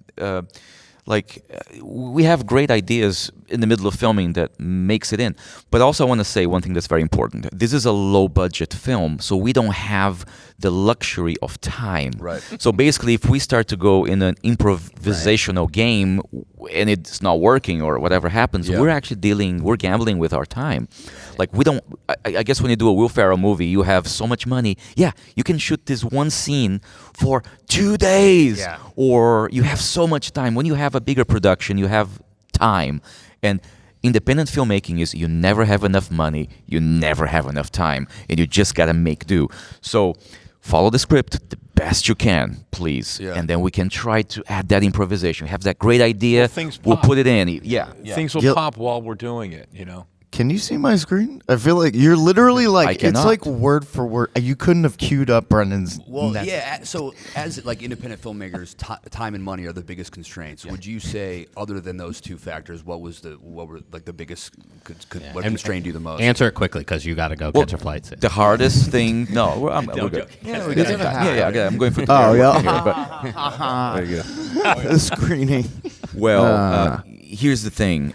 we have great ideas in the middle of filming that makes it in. But also I want to say one thing that's very important. This is a low-budget film, so we don't have the luxury of time. Right. So basically, if we start to go in an improvisational game and it's not working or whatever happens, we're gambling with our time. Like, we don't, I guess when you do a Will Ferrell movie, you have so much money. Yeah, you can shoot this one scene for 2 days. Yeah. Or you have so much time. When you have a bigger production, you have time. And independent filmmaking is you never have enough money, you never have enough time, and you just gotta make do. So follow the script the best you can, please, and then we can try to add that improvisation. We have that great idea, we'll put it in. Yeah. Things will pop while we're doing it, Can you see my screen? I feel like you're literally like, it's like word for word. You couldn't have queued up Brendan's. Well, yeah. So, as like independent filmmakers, time and money are the biggest constraints. Would you say, other than those two factors, what were like the biggest? What constrained you the most? Answer it quickly because you got to go catch a flight. The hardest thing. No, we're good. Yeah, we're good. Yeah. I'm going for. There you go. The screening. Well, here's the thing.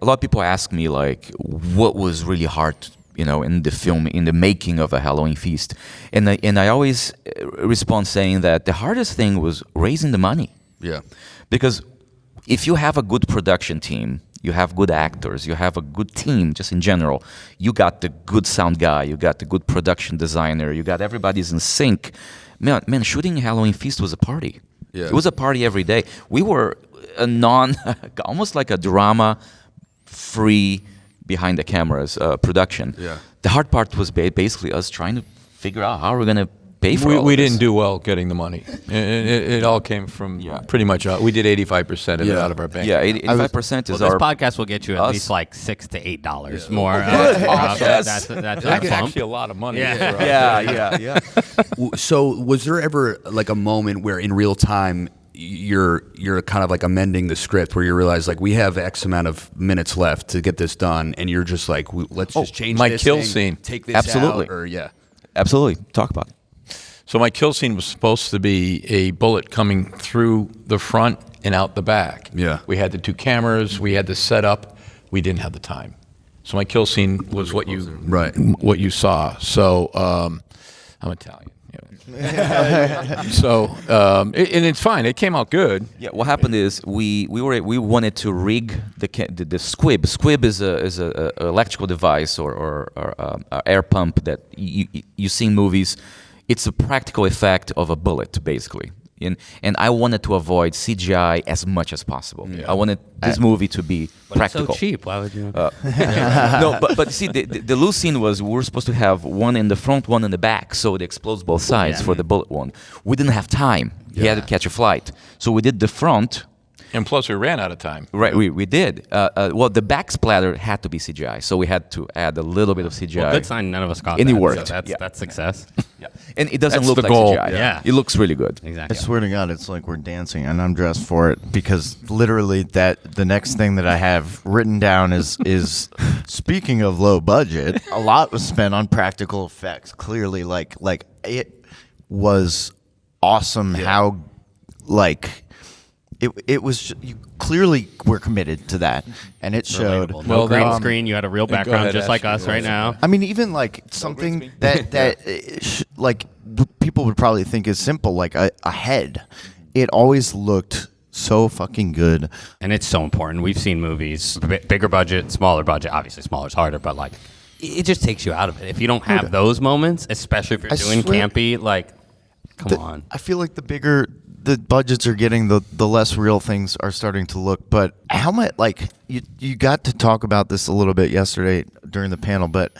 A lot of people ask me like, what was really hard, in the film, in the making of a Halloween Feast, and I always respond saying that the hardest thing was raising the money. Yeah, because if you have a good production team, you have good actors, you have a good team, just in general. You got the good sound guy, you got the good production designer, you got everybody's in sync. Man, shooting Halloween Feast was a party. Yeah. It was a party every day. We were almost like a drama-free behind the cameras production. Yeah. The hard part was basically us trying to figure out how we're gonna pay for all We this. didn't do well getting the money. It all came from pretty much. We did 85% of it out of our bank. Yeah, 85% is This our. podcast will get you at least like $6 to $8 more. That's that's actually a lot of money. Yeah. So, was there ever like a moment where, in real time, you're kind of like amending the script, where you realize like we have X amount of minutes left to get this done, and you're just like, let's just change my this kill thing, scene. take this Absolutely. out, or Absolutely. Talk about it. So my kill scene was supposed to be a bullet coming through the front and out the back. Yeah. We had the two cameras. We had the setup. We didn't have the time. So my kill scene was what you saw. So I'm Italian. So and it's fine. It came out good. Yeah. What happened is we wanted to rig the squib. Squib is a electrical device or air pump that you see in movies. It's a practical effect of a bullet, basically. And I wanted to avoid CGI as much as possible. I wanted this movie to be practical. It's so cheap. Why would you? No, but see, the loose scene was we were supposed to have one in the front, one in the back, so it explodes both sides for the bullet one. We didn't have time. He had to catch a flight, so we did the front. And plus, we ran out of time. Right, we did. Well, the back splatter had to be CGI, so we had to add a little bit of CGI. Well, good sign none of us caught and that. it worked. So that's success. And it doesn't That's look the like goal. CGI. Yeah. It looks really good. Exactly. I swear to God, it's like we're dancing, and I'm dressed for it because literally the next thing that I have written down is speaking of low budget, a lot was spent on practical effects. Clearly, like it was awesome how it was. You clearly were committed to that, and it showed. No green screen. You had a real background, ahead, just like Ashley. us right now. I mean, even like something that like people would probably think is simple, like a head. It always looked so fucking good, And it's so important. We've seen movies, bigger budget, smaller budget. Obviously, smaller is harder, but like, it just takes you out of it. If you don't have those moments, especially if you're doing swear- campy, like, come on. I feel like the bigger the budgets are getting, the less real things are starting to look. But how much, like, you got to talk about this a little bit yesterday during the panel, but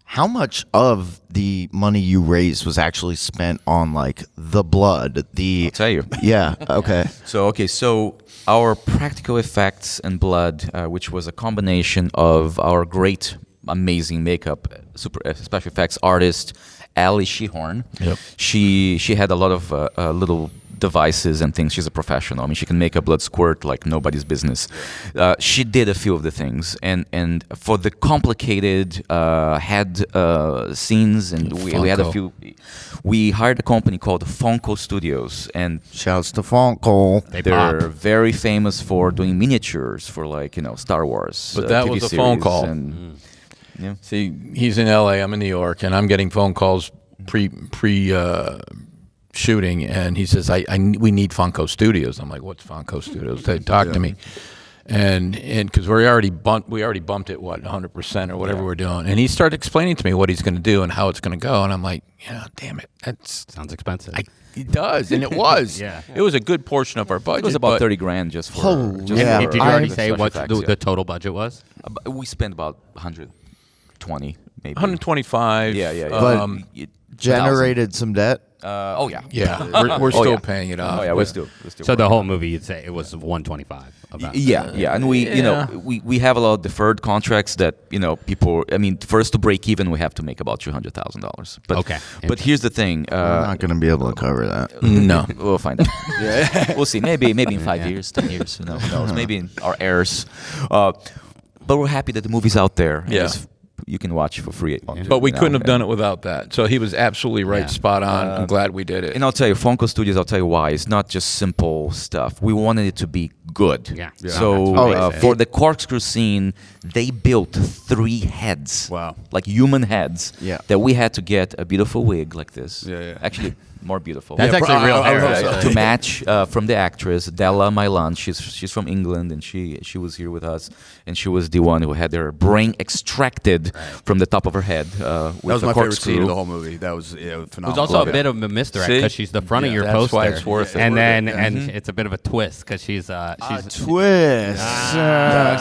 how much of the money you raised was actually spent on, like, the blood? I'll tell you. Yeah, okay. So our practical effects and blood, which was a combination of our great, amazing makeup, special effects artist, Ali Shehorn. Yep. She had a lot of little devices and things. She's a professional. I mean, she can make a blood squirt like nobody's business. She did a few of the things, and for the complicated head scenes, and we had a few. We hired a company called Funko Studios, and shouts to Funko. They're very famous for doing miniatures for, like, Star Wars. But that TV was a phone series call. and, yeah. See, he's in LA, I'm in New York, and I'm getting phone calls pre shooting, and he says, we need Funko Studios. I'm like, what's Funko Studios? They talk to me. and because we already bumped it 100% or whatever we're doing, and he started explaining to me what he's going to do and how it's going to go, and I'm like, yeah, damn it, that sounds expensive. It does, and it was. It was a good portion of our budget. It was about but- 30 grand just for. Oh, just yeah. for Did you already the say special what effects, the total budget was? We spent about 120, maybe 125. Yeah. But generated some debt. Oh yeah. Yeah, we're still paying it off. Oh yeah, we're still. So the whole movie, you'd say it was 125. About. Yeah, and we have a lot of deferred contracts that people. I mean, first to break even, we have to make about $300,000. But Okay. But here's the thing. We're not going to be able to cover that. No, we'll find out. We'll see. Maybe in 5 years, 10 years. Who knows? Maybe in our heirs. But we're happy that the movie's out there. and Yeah. you can watch for free. But we couldn't have done it without that. So he was absolutely right, Yeah. spot on. I'm glad we did it. And I'll tell you, Funko Studios, I'll tell you why. It's not just simple stuff. We wanted it to be good. Yeah. So for the corkscrew scene, they built 3 heads. Wow. Like human heads. Yeah. That we had to get a beautiful wig like this. Yeah. Actually, more beautiful. That's actually real hair. To match from the actress Della Milan. She's from England, and she was here with us, and she was the one who had her brain extracted from the top of her head. With That was a my favorite corkscrew. scene of the whole movie. That was phenomenal. It was also a bit of a misdirect because she's the front of your that's poster, why it's worth it. and then Mhm. it's a bit of a twist because she's Twist.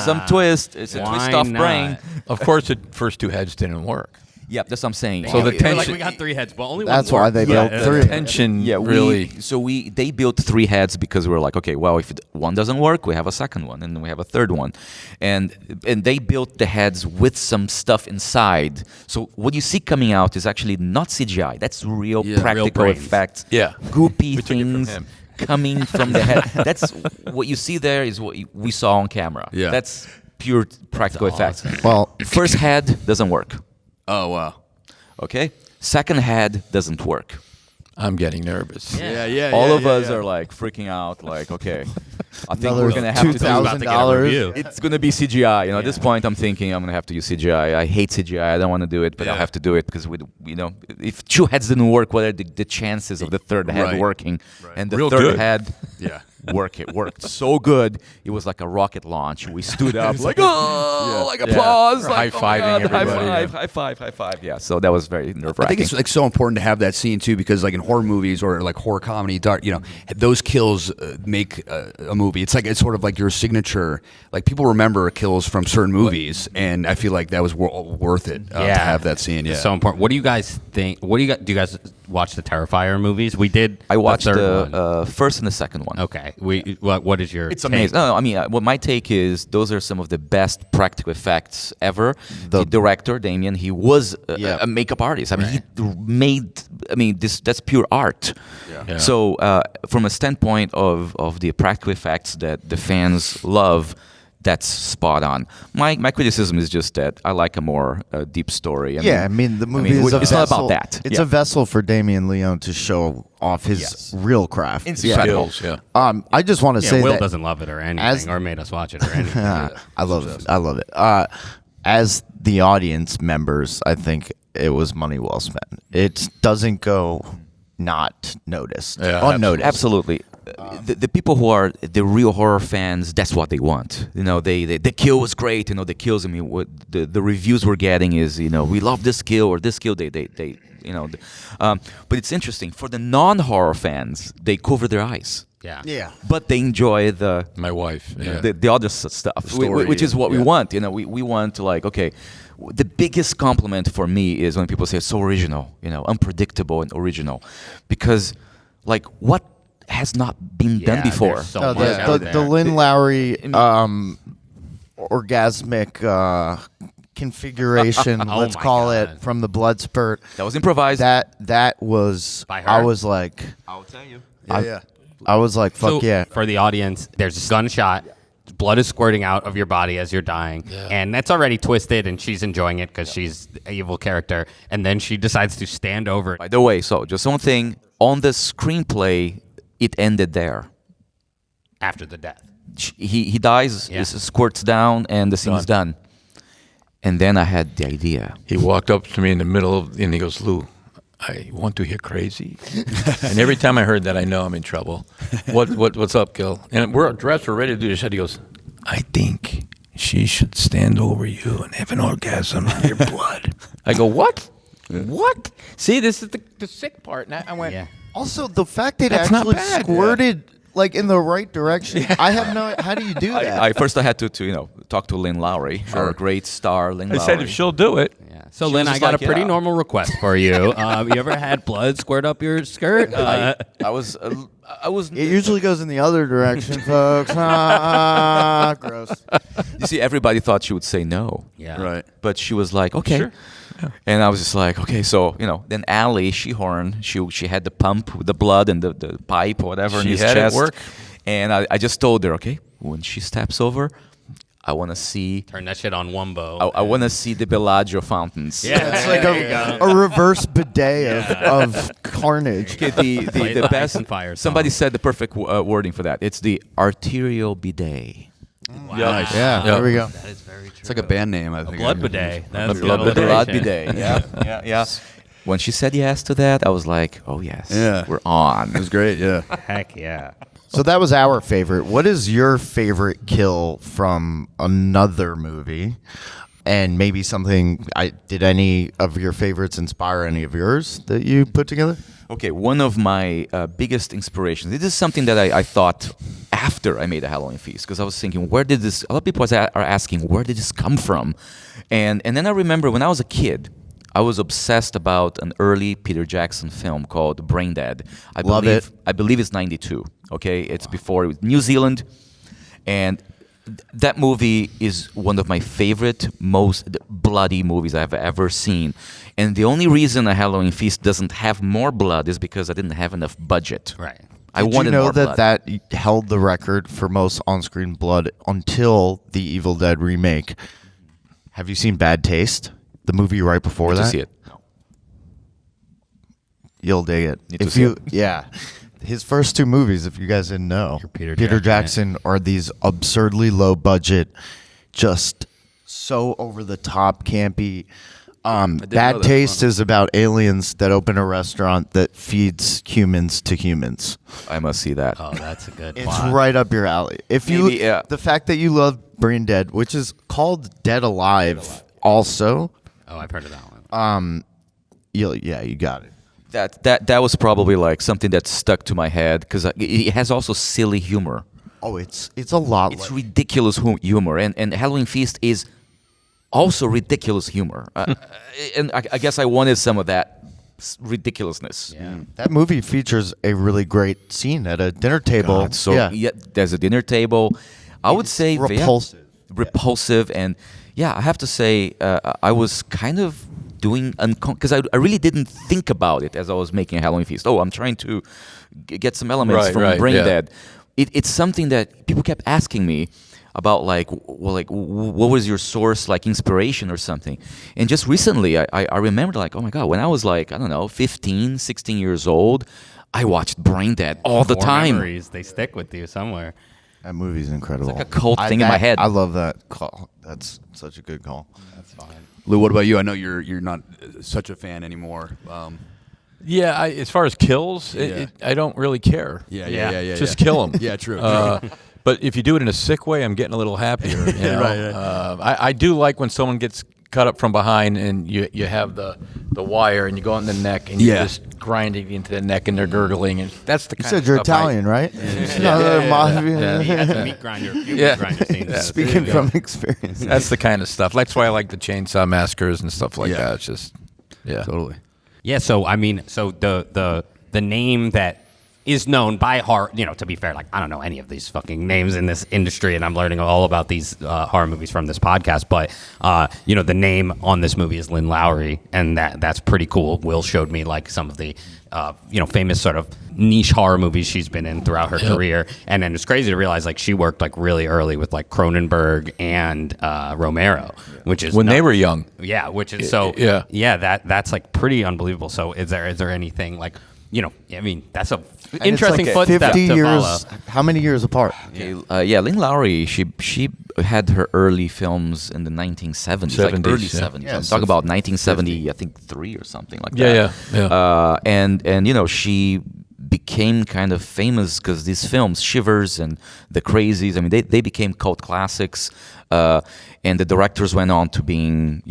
Some twist. It's a twist off brain. Of course, the first 2 heads didn't work. Yeah, that's what I'm saying. So the They were like, tension. we got 3 heads, but only That's one why worked. they built the 3. tension Yeah, really. they built 3 heads because we were like, okay, well, if one doesn't work, we have a second one, and then we have a third one, and they built the heads with some stuff inside. So what you see coming out is actually not CGI. That's real practical brains. effects. Yeah. Goopy We took it from things him. coming from the head. That's what you see there is what we saw on camera. Yeah. That's pure practical effects. Well, First head doesn't work. Oh wow. Okay. Second head doesn't work. I'm getting nervous. Yeah. All of us are like freaking out. Like, okay, I think Another we're gonna have to $2,000. It's gonna be CGI. At this point, I'm thinking I'm gonna have to use CGI. I hate CGI. I don't want to do it, but I'll have to do it because if 2 heads didn't work, what are the chances of the third head Right. working? And the Real third good. head, Yeah. it worked so good. It was like a rocket launch. We stood up like applause, Yeah. like, High-fiving oh my God, everybody. high five. Yeah, so that was very nerve I wracking. think it's like so important to have that scene too, because like in horror movies or like horror comedy, those kills make a movie. It's sort of like your signature. Like people remember kills from certain movies, and I feel like that was worth it to have that scene. Yeah, It's so important. What do you guys think? Do you guys watch the Terrifier movies? We did. I watched the third one. the first and the second one. Okay. What is your? It's take? amazing. No, I mean, what my take is, those are some of the best practical effects ever. The director, Damien, he was a makeup artist. I mean, he made. I mean, that's pure art. Yeah. So, from a standpoint of the practical effects that the fans love, that's spot on. My criticism is just that I like a more deep story. I mean, the movie is a it's vessel. not about that. It's a vessel for Damien Leone to show off his real craft. Incredible. Skills, yeah. I just want to say Will that doesn't love it or anything, or made us watch it or anything. I love it. I love it. As the audience members, I think it was money well spent. It doesn't go not noticed, unnoticed. Absolutely. The people who are the real horror fans, that's what they want. The kill was great. The kills. I mean, what the reviews we're getting is, we love this kill or this kill. But it's interesting for the non-horror fans. They cover their eyes. Yeah. But they enjoy My wife. Yeah. the other stuff, which is what we want. We want to okay. The biggest compliment for me is when people say it's so original, unpredictable and original, because what has not been done before. So much out there. The Lynn Lowry orgasmic configuration, let's call it, from the blood spurt. That was improvised. That was. By her? I was like. I'll tell you. I was like, fuck So, yeah. For the audience, there's a gunshot. Blood is squirting out of your body as you're dying. And that's already twisted, and she's enjoying it because she's an evil character. And then she decides to stand over. By the way, so just one thing. On the screenplay, it ended there. After the death. He dies, it squirts down, and the scene's done. And then I had the idea. He walked up to me in the middle and he goes, Lou, I want to hear crazy. And every time I heard that, I know I'm in trouble. What's up, Gil? And we're dressed, we're ready to do this shit. He goes, I think she should stand over you and have an orgasm on your blood. I go, what? What? See, this is the sick part. And I went, Also, the fact that it That's not actually bad. squirted like in the right direction. I have no. How do you do that? I first I had to talk to Lynn Lowry, our great star, Lynn Lowry. I said if she'll do it. So, She Lynn, was I just got like, a pretty yeah. normal request for you. You ever had blood squirt up your skirt? I was. It usually goes in the other direction, folks. Gross. You see, everybody thought she would say no. Yeah. Right. But she was like, okay. Sure. And I was just like, okay, so then Allie, she had the pump with the blood and the pipe or whatever in She his had it chest. work. And I just told her, okay, when she steps over, I want to see. Turn that shit on Wumbo. I want to see the Bellagio fountains. Yeah, It's like a reverse bidet of carnage. Okay, the Ice best. and Fire Somebody song. said the perfect wording for that. It's the arterial bidet. Wow. Nice. Yeah, there we go. That is very true. It's like a band name, I think. Blood bidet. That's Blood the alliteration. bidet. Yeah. When she said yes to that, I was like, oh yes, we're on. It was great, yeah. Heck yeah. So that was our favorite. What is your favorite kill from another movie? And maybe something. Did any of your favorites inspire any of yours that you put together? Okay, one of my biggest inspirations. This is something that I thought after I made a Halloween Feast, because I was thinking, where did this? A lot of people are asking, where did this come from? And then I remember when I was a kid, I was obsessed about an early Peter Jackson film called Brain Dead. I believe it's 92. Okay, it's before it was New Zealand, and that movie is one of my favorite, most bloody movies I've ever seen. And the only reason a Halloween Feast doesn't have more blood is because I didn't have enough budget. Right. I Did wanted you know more that blood. that held the record for most on-screen blood until the Evil Dead remake? Have you seen Bad Taste? The movie right before Need that? to see it. You'll dig it. Need to see it. Yeah. His first two movies, if you guys didn't know, Peter Jackson are these absurdly low budget, just so over the top, campy. know Bad that Taste is about aliens that open a restaurant that feeds humans to humans. I must see that. Oh, that's a good It's plot. right up your alley. If you, Maybe, yeah. the fact that you love Brain Dead, which is called Dead Alive, also, Oh, I've heard of that one. you got it. That was probably like something that stuck to my head because it has also silly humor. Oh, it's a lot. It's ridiculous humor, and Halloween Feast is also ridiculous humor. And I guess I wanted some of that ridiculousness. Yeah. That movie features a really great scene at a dinner table. God, so yeah, there's a dinner table. I would say repulsive. Repulsive, and yeah, I have to say I was kind of doing because I really didn't think about it as I was making a Halloween Feast. Oh, I'm trying to get some elements from Brain Dead. It's something that people kept asking me about, like what was your source, like inspiration or something. And just recently, I remembered, like, oh my God, when I was like, I don't know, 15, 16 years old, I watched Brain Dead all the More time. Memories, they stick with you somewhere. That movie's incredible. It's like a cult thing in my head. I love that call. That's such a good call. That's fine. Lou, what about you? I know you're not such a fan anymore. Yeah, as far as kills, I don't really care. Yeah. Just kill them. Yeah, true. But if you do it in a sick way, I'm getting a little happier. You know? Right. I do like when someone gets cut up from behind and you have the wire and you go in the neck and you're just grinding into the neck and they're gurgling, and that's the You kind said of you're stuff Italian, right? Meat grinder. Grinder scene. Speaking from experience. That's the kind of stuff. That's why I like the Chainsaw Massacres and stuff like that. It's just, totally. Yeah, so I mean, so the name that is known by horror, to be fair, like I don't know any of these fucking names in this industry, and I'm learning all about these horror movies from this podcast, but the name on this movie is Lynn Lowry, and that's pretty cool. Will showed me like some of the famous sort of niche horror movies she's been in throughout her career, and then it's crazy to realize like she worked like really early with like Cronenberg and Romero, which is when they were young. Yeah, which is that's like pretty unbelievable. So is there anything like I mean that's a And interesting it's like footstep 50 to years. follow. How many years apart? Okay, Lynn Lowry, she had her early films in the 1970s, like 70s, early yeah. 70s. Yeah, I'm so talking about 1970, 50. I think 3 or something like Yeah, that. yeah. And she became kind of famous because these films, Shivers and The Crazies, I mean, they became cult classics. And the directors went on to being,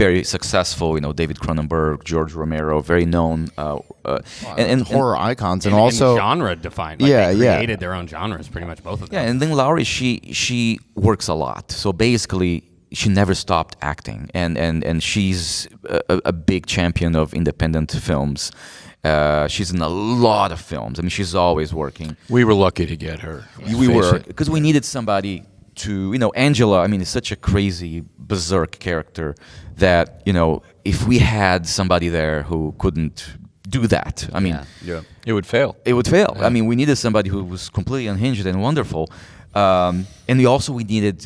very successful. David Cronenberg, George Romero, very known, and horror icons, and also genre defined. Like they created their own genres, pretty much both of them. Yeah, and then Lowry, she works a lot. So basically, she never stopped acting, and she's a big champion of independent films. She's in a lot of films. I mean, she's always working. We were lucky to get her. We were, because we needed somebody to, Angela, I mean, is such a crazy, berserk character that, if we had somebody there who couldn't do that, I mean, it would fail. It would fail. I mean, we needed somebody who was completely unhinged and wonderful. And we needed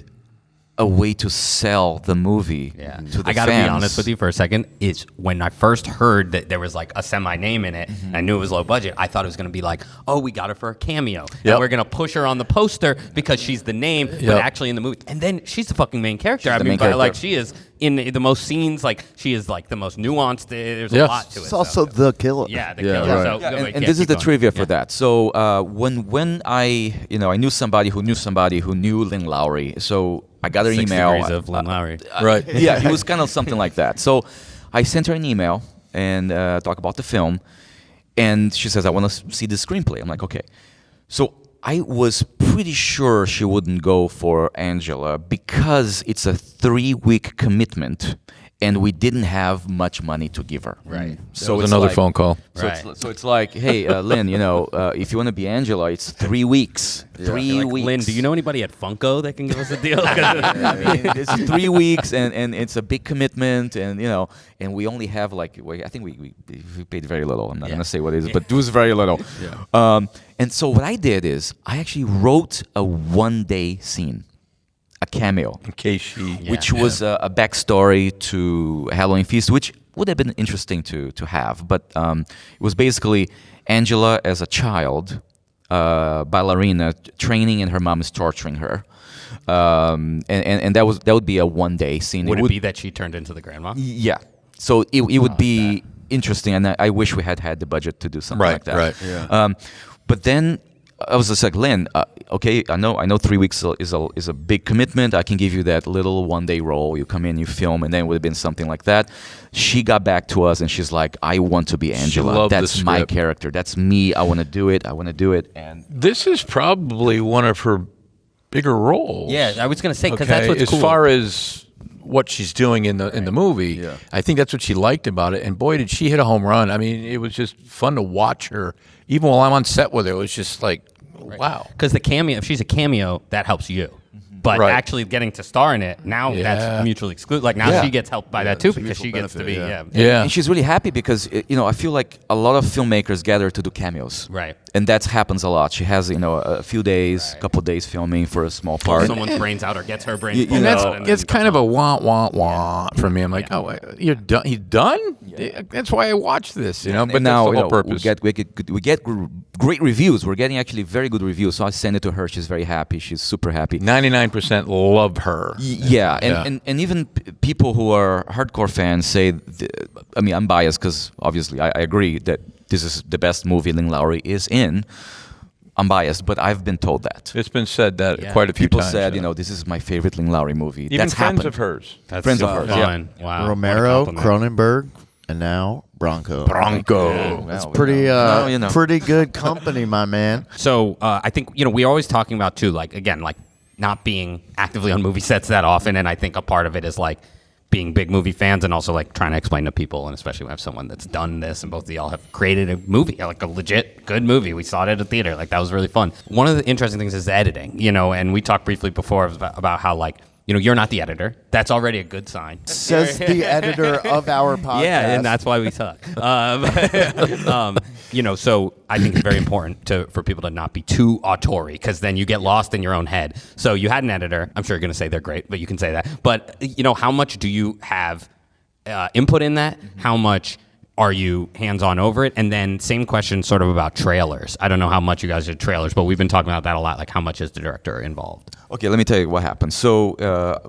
a way to sell the movie to the I gotta fans. be honest with you for a second. Is when I first heard that there was like a semi name in it, and I knew it was low budget. I thought it was gonna be like, oh, we got her for a cameo, and we're gonna push her on the poster because she's the name, but actually in the movie. And then she's the fucking main character. She's the main character. Like she is in the most scenes. Like she is like the most nuanced. There's a lot to it. It's also the killer. Yeah, the killer. Right. So, and this is the trivia for that. So when I knew somebody who knew Lynn Lowry, so I got her 6 email. degrees of Lynn Lowry. Right. Yeah, it was kind of something like that. So I sent her an email and talk about the film, and she says, I want to see the screenplay. I'm like, okay. So I was pretty sure she wouldn't go for Angela because it's a 3-week commitment, and we didn't have much money to give her. Right. So it's another phone call. So, it's like, hey, Lynn, if you want to be Angela, it's 3 weeks. Yeah. 3 weeks. Lynn, do you know anybody at Funko that can give us a deal? I mean, it's 3 weeks, and it's a big commitment, and and we only have I think we paid very little. I'm not gonna say what it is, but it was very little. And so what I did is I actually wrote a 1-day scene. A cameo, in case she, which was a backstory to Halloween Feast, which would have been interesting to have, but it was basically Angela as a child, ballerina training, and her mom is torturing her, and that would be a 1-day scene. Would it be that she turned into the grandma? Yeah, so it would be interesting, and I wish we had the budget to do something like that. Right. Yeah. But then I was just like, Lynn, okay, I know 3 weeks is a big commitment. I can give you that little 1-day role. You come in, you film, and then it would have been something like that. She got back to us, and she's like, I want to be Angela. That's my character. That's me. I want to do it. And this is probably one of her bigger roles. Yeah, I was going to say, because that's what's as cool. far as what she's doing in the movie, I think that's what she liked about it. And boy, did she hit a home run. I mean, it was just fun to watch her. Even while I'm on set with her, it was just like, wow. Because the cameo, if she's a cameo, that helps you. But actually getting to star in it, now that's mutually exclusive. Like now she gets helped by that too, because she gets to be, And she's really happy because, I feel like a lot of filmmakers gather to do cameos. Right. And that happens a lot. She has, a few days, couple days filming for a small part. Someone's brains out or gets her brains And out. that's kind of a wah for me. I'm like, oh, you're done? He's done? Yeah. That's why I watch this, But and now that's the whole purpose. we get great reviews. We're getting actually very good reviews. So I send it to her. She's very happy. She's super happy. 99% love her. Yeah, and even people who are hardcore fans say, I'm biased because obviously I agree that this is the best movie Lynn Lowry is in. I'm biased, but I've been told that. It's been said that quite a few People times. said, this is my favorite Lynn Lowry movie. Even That's friends happened. of hers. That's friends so of hers. fun. Yeah. Wow. Romero, Cronenberg, and now Branco. It's pretty pretty good company, my man. So I think we're always talking about too, like again, like not being actively on movie sets that often, and I think a part of it is like being big movie fans and also like trying to explain to people, and especially when I have someone that's done this, and both of y'all have created a movie, like a legit good movie. We saw it at a theater, like that was really fun. One of the interesting things is the editing, and we talked briefly before about how like you're not the editor. That's already a good sign. Says the editor of our podcast. Yeah, and that's why we suck. So I think it's very important for people to not be too auteur-y, because then you get lost in your own head. So you had an editor. I'm sure you're going to say they're great, but you can say that. But how much do you have input in that? How much are you hands-on over it? And then same question sort of about trailers. I don't know how much you guys did trailers, but we've been talking about that a lot. Like, how much is the director involved? Okay, let me tell you what happened. So,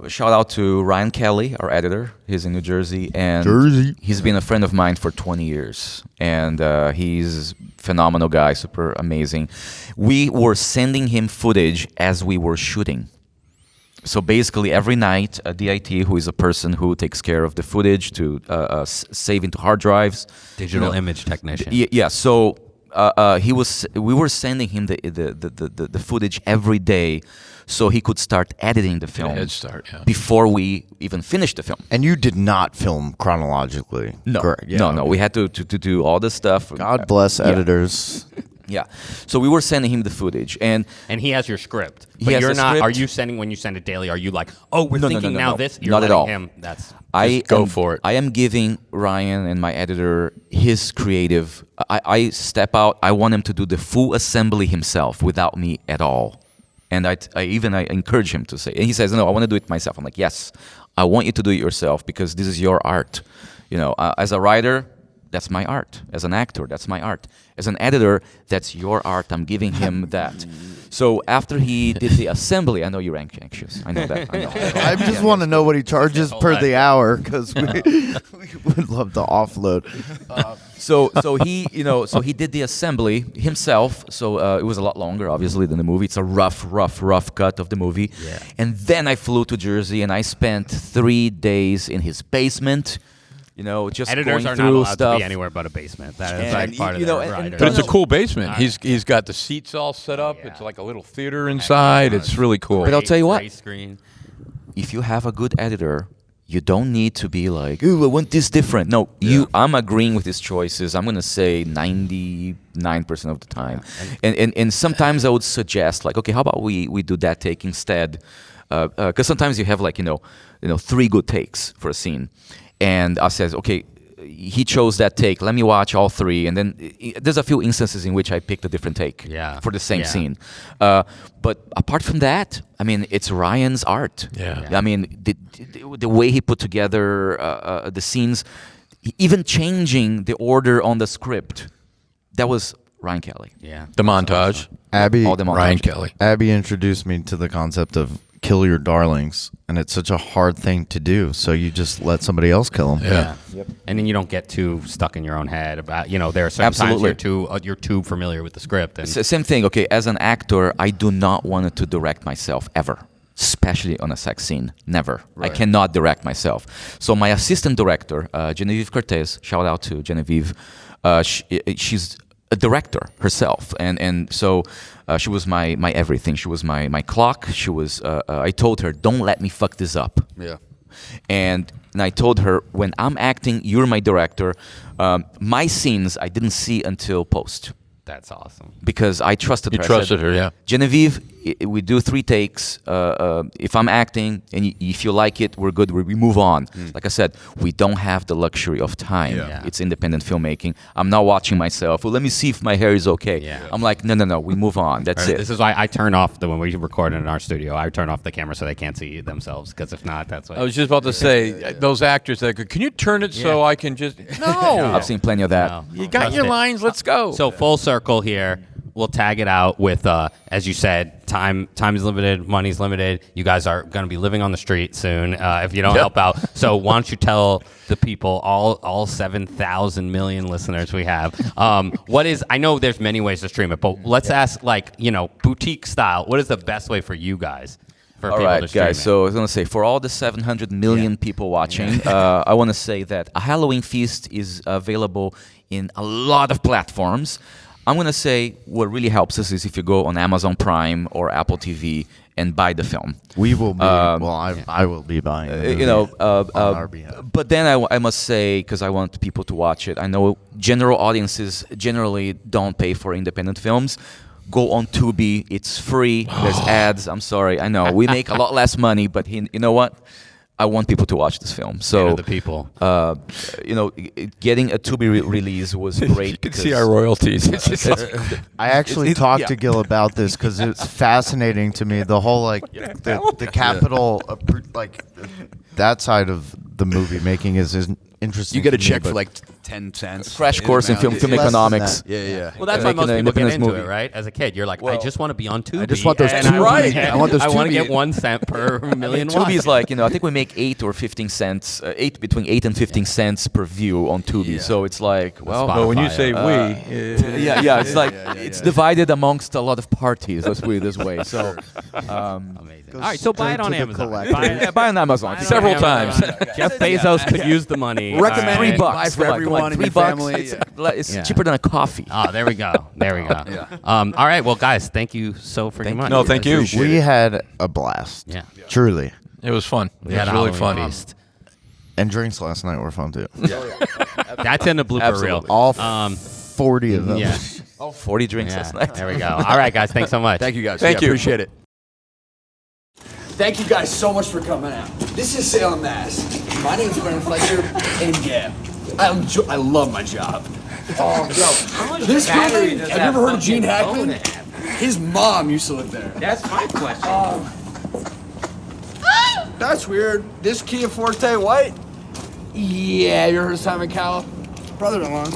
shout out to Ryan Kelly, our editor. He's in New Jersey, and he's been a friend of mine for 20 years. And he's phenomenal guy, super amazing. We were sending him footage as we were shooting. So basically, every night, a DIT, who is a person who takes care of the footage to save into hard drives, Digital image technician. Yeah. So we were sending him the footage every day, so he could start editing the film head start, yeah. before we even finished the film. And you did not film chronologically. No, correct? Yeah, no. We had to do all this stuff. God bless editors. Yeah. So we were sending him the footage, and he has your script. He But has you're the not. script. Are you sending when you send it daily? Are you like, oh, we're No, thinking now no. this? You're Not at letting all. him. That's Go for it. I am giving Ryan and my editor his creative. I step out. I want him to do the full assembly himself without me at all. And I encourage him to say. And he says, no, I want to do it myself. I'm like, yes, I want you to do it yourself because this is your art. You know, as a writer, that's my art. As an actor, that's my art. As an editor, that's your art. I'm giving him that. So after he did the assembly, I know you're anxious. I know that. I know. I just want to know what he charges per the hour because we would love to offload. So he did the assembly himself. So it was a lot longer, obviously, than the movie. It's a rough cut of the movie. Yeah. And then I flew to Jersey and I spent 3 days in his basement. You know, just editors going are through not allowed stuff. to be anywhere but a basement. That is And, like part you of know, the and- writer. But it's a cool basement. He's got the seats all set up. It's like a little theater inside. It's really cool. But I'll tell you what, Gray screen. if you have a good editor, you don't need to be like, ooh, I want this different. No, I'm agreeing with his choices. I'm going to say 99% of the time. And sometimes I would suggest, like, okay, how about we do that take instead? Because sometimes you have, like, you know, 3 good takes for a scene. And I says, okay, he chose that take. Let me watch all 3. And then there's a few instances in which I picked a different take for the same scene. But apart from that, I mean, it's Ryan's art. Yeah. I mean, the way he put together the scenes, even changing the order on the script, that was Ryan Kelly. Yeah. The montage. Abby, All the montage. Ryan Kelly. Abby introduced me to the concept of kill your darlings, and it's such a hard thing to do. So you just let somebody else kill them. Yeah. Yep. And then you don't get too stuck in your own head about, you know, there are certain times you're too familiar with the script. And Same thing. Okay, as an actor, I do not want to direct myself ever, especially on a sex scene. Never. I cannot direct myself. So my assistant director, Genevieve Cortez, shout out to Genevieve. She's a director herself, and so she was my everything. She was my clock. She was. I told her, don't let me fuck this up. Yeah. And I told her, when I'm acting, you're my director. My scenes I didn't see until post. that's awesome. Because I trusted her. You trusted her, yeah. Genevieve, we do 3 takes. If I'm acting and if you like it, we're good. We move on. Like I said, we don't have the luxury of time. Yeah. It's independent filmmaking. I'm not watching myself. Well, let me see if my hair is okay. Yeah. I'm like, no. We move on. That's it. This is why I turn off when we record in our studio. I turn off the camera so they can't see themselves. Because if not, that's what. I was just about to say, those actors that go, can you turn it so I can just? No. I've seen plenty of that. No. You got your lines. Let's go. So full circle here. We'll tag it out with, as you said, time is limited, money's limited. You guys are going to be living on the street soon if you don't help out. So why don't you tell the people, all 7,000 million listeners we have, what is? I know there's many ways to stream it, but let's ask, boutique style. What is the best way for you guys? All right, guys. So I was going to say, for all the 700 million people watching, I want to say that A Halloween Feast is available in a lot of platforms. I'm going to say what really helps us is if you go on Amazon Prime or Apple TV and buy the film. We will be, I will be buying it. On our behalf. But then I must say, because I want people to watch it, I know general audiences generally don't pay for independent films. Go on Tubi. It's free. There's ads. I'm sorry. I know. We make a lot less money, but you know what? I want people to watch this film. So the people. Getting a Tubi release was great. You can see our royalties. I actually talked to Gil about this because it's fascinating to me. The whole the capital, that side of the movie making is interesting. You get a to me, check but for 10 cents. Crash course in film Less than economics. that. Yeah. Well, that's why most people get into movie. it, right? As a kid, you're like, I just want to be on Tubi. I just want those and Tubi. Right. I want those I want to Tubi. get 1 cent per million watch. Tubi is like, I think we make 8 or 15 cents, between 8 and 15 cents per view on Tubi. So it's like, well, But when you say yeah, it's like it's divided amongst a lot of parties. Let's put it this way. So, Amazing. All right, so buy it on Amazon. buy on Amazon Several times. Jeff Bezos could use the money. Recommend All right. $3 buy for everyone in your family. It's cheaper than a coffee. Oh, there we go. There we go. Yeah. All right, well, guys, thank you so freaking much. No, thank you. We had a blast. Yeah. Truly. It was fun. We It had was a really fun. Halloween feast. And drinks last night were fun too. That's in the blooper reel. All 40 of them. Yeah. Oh, 40 drinks last night. There we go. All right, guys, thanks so much. Thank you guys. Thank you. Appreciate it. Thank you guys so much for coming out. This is Salem, Mass. My name's Brennan Fletcher, and yeah, I love my job. Oh, yo, this building, have you ever heard of Gene Hackman? His mom used to live there. That's my question. That's weird. This Kia Forte white? Yeah, you heard of Simon Cowell? Brother-in-law.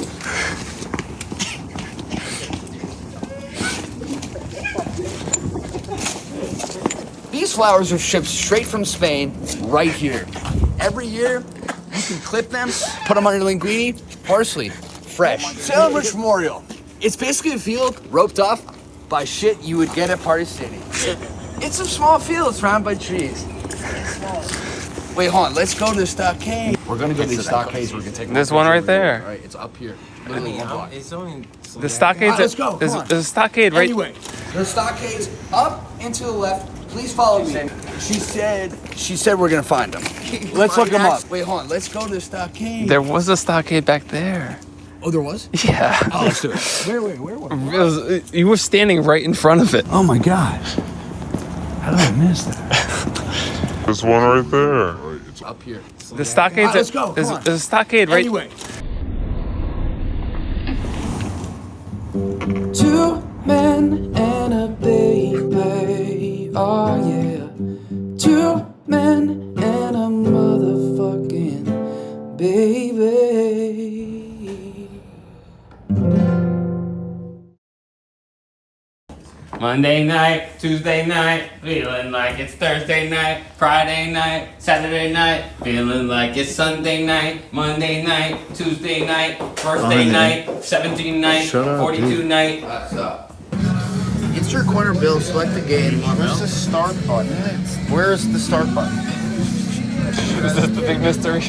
These flowers are shipped straight from Spain, right here. Every year, you can clip them, put them on your linguine, parsley, fresh. Salem Ridge Memorial. It's basically a field roped off by shit you would get at Party City. It's a small field surrounded by trees. Wait, hold on. Let's go to the stockade. We're gonna go to the stockades. We're gonna take. There's one right there. All right, it's up here. Literally one block. It's only the stockades. Let's go. There's Come on. a stockade right. Anyway, there's stockades up and to the left. Please follow me. She said we're gonna find them. Let's look them up. Wait, hold on. Let's go to the stockade. There was a stockade back there. Oh, there was? Yeah. Oh, let's do it. Where was? You were standing right in front of it. Oh my gosh. How did I miss that? There's one right there. It's up here. The stockade's. Let's go. There's Come on. a stockade right. Anyway. 2 men and a baby, oh yeah. 2 men and a motherfucking baby. Monday night, Tuesday night, feeling like it's Thursday night, Friday night, Saturday night, feeling like it's Sunday night, Monday night, Tuesday night, birthday night, 17 night, 42 night. What's up? It's your corner, Bill. Select the game. Where's the start button? Where's the start button? Is that the big mystery?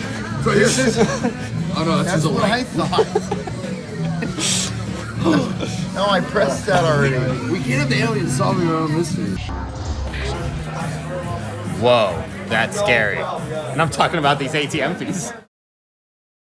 This is. Oh no, That's what I thought. No, I pressed that already. We can't have the aliens solving our own mystery. Whoa, that's scary. And I'm talking about these ATM fees.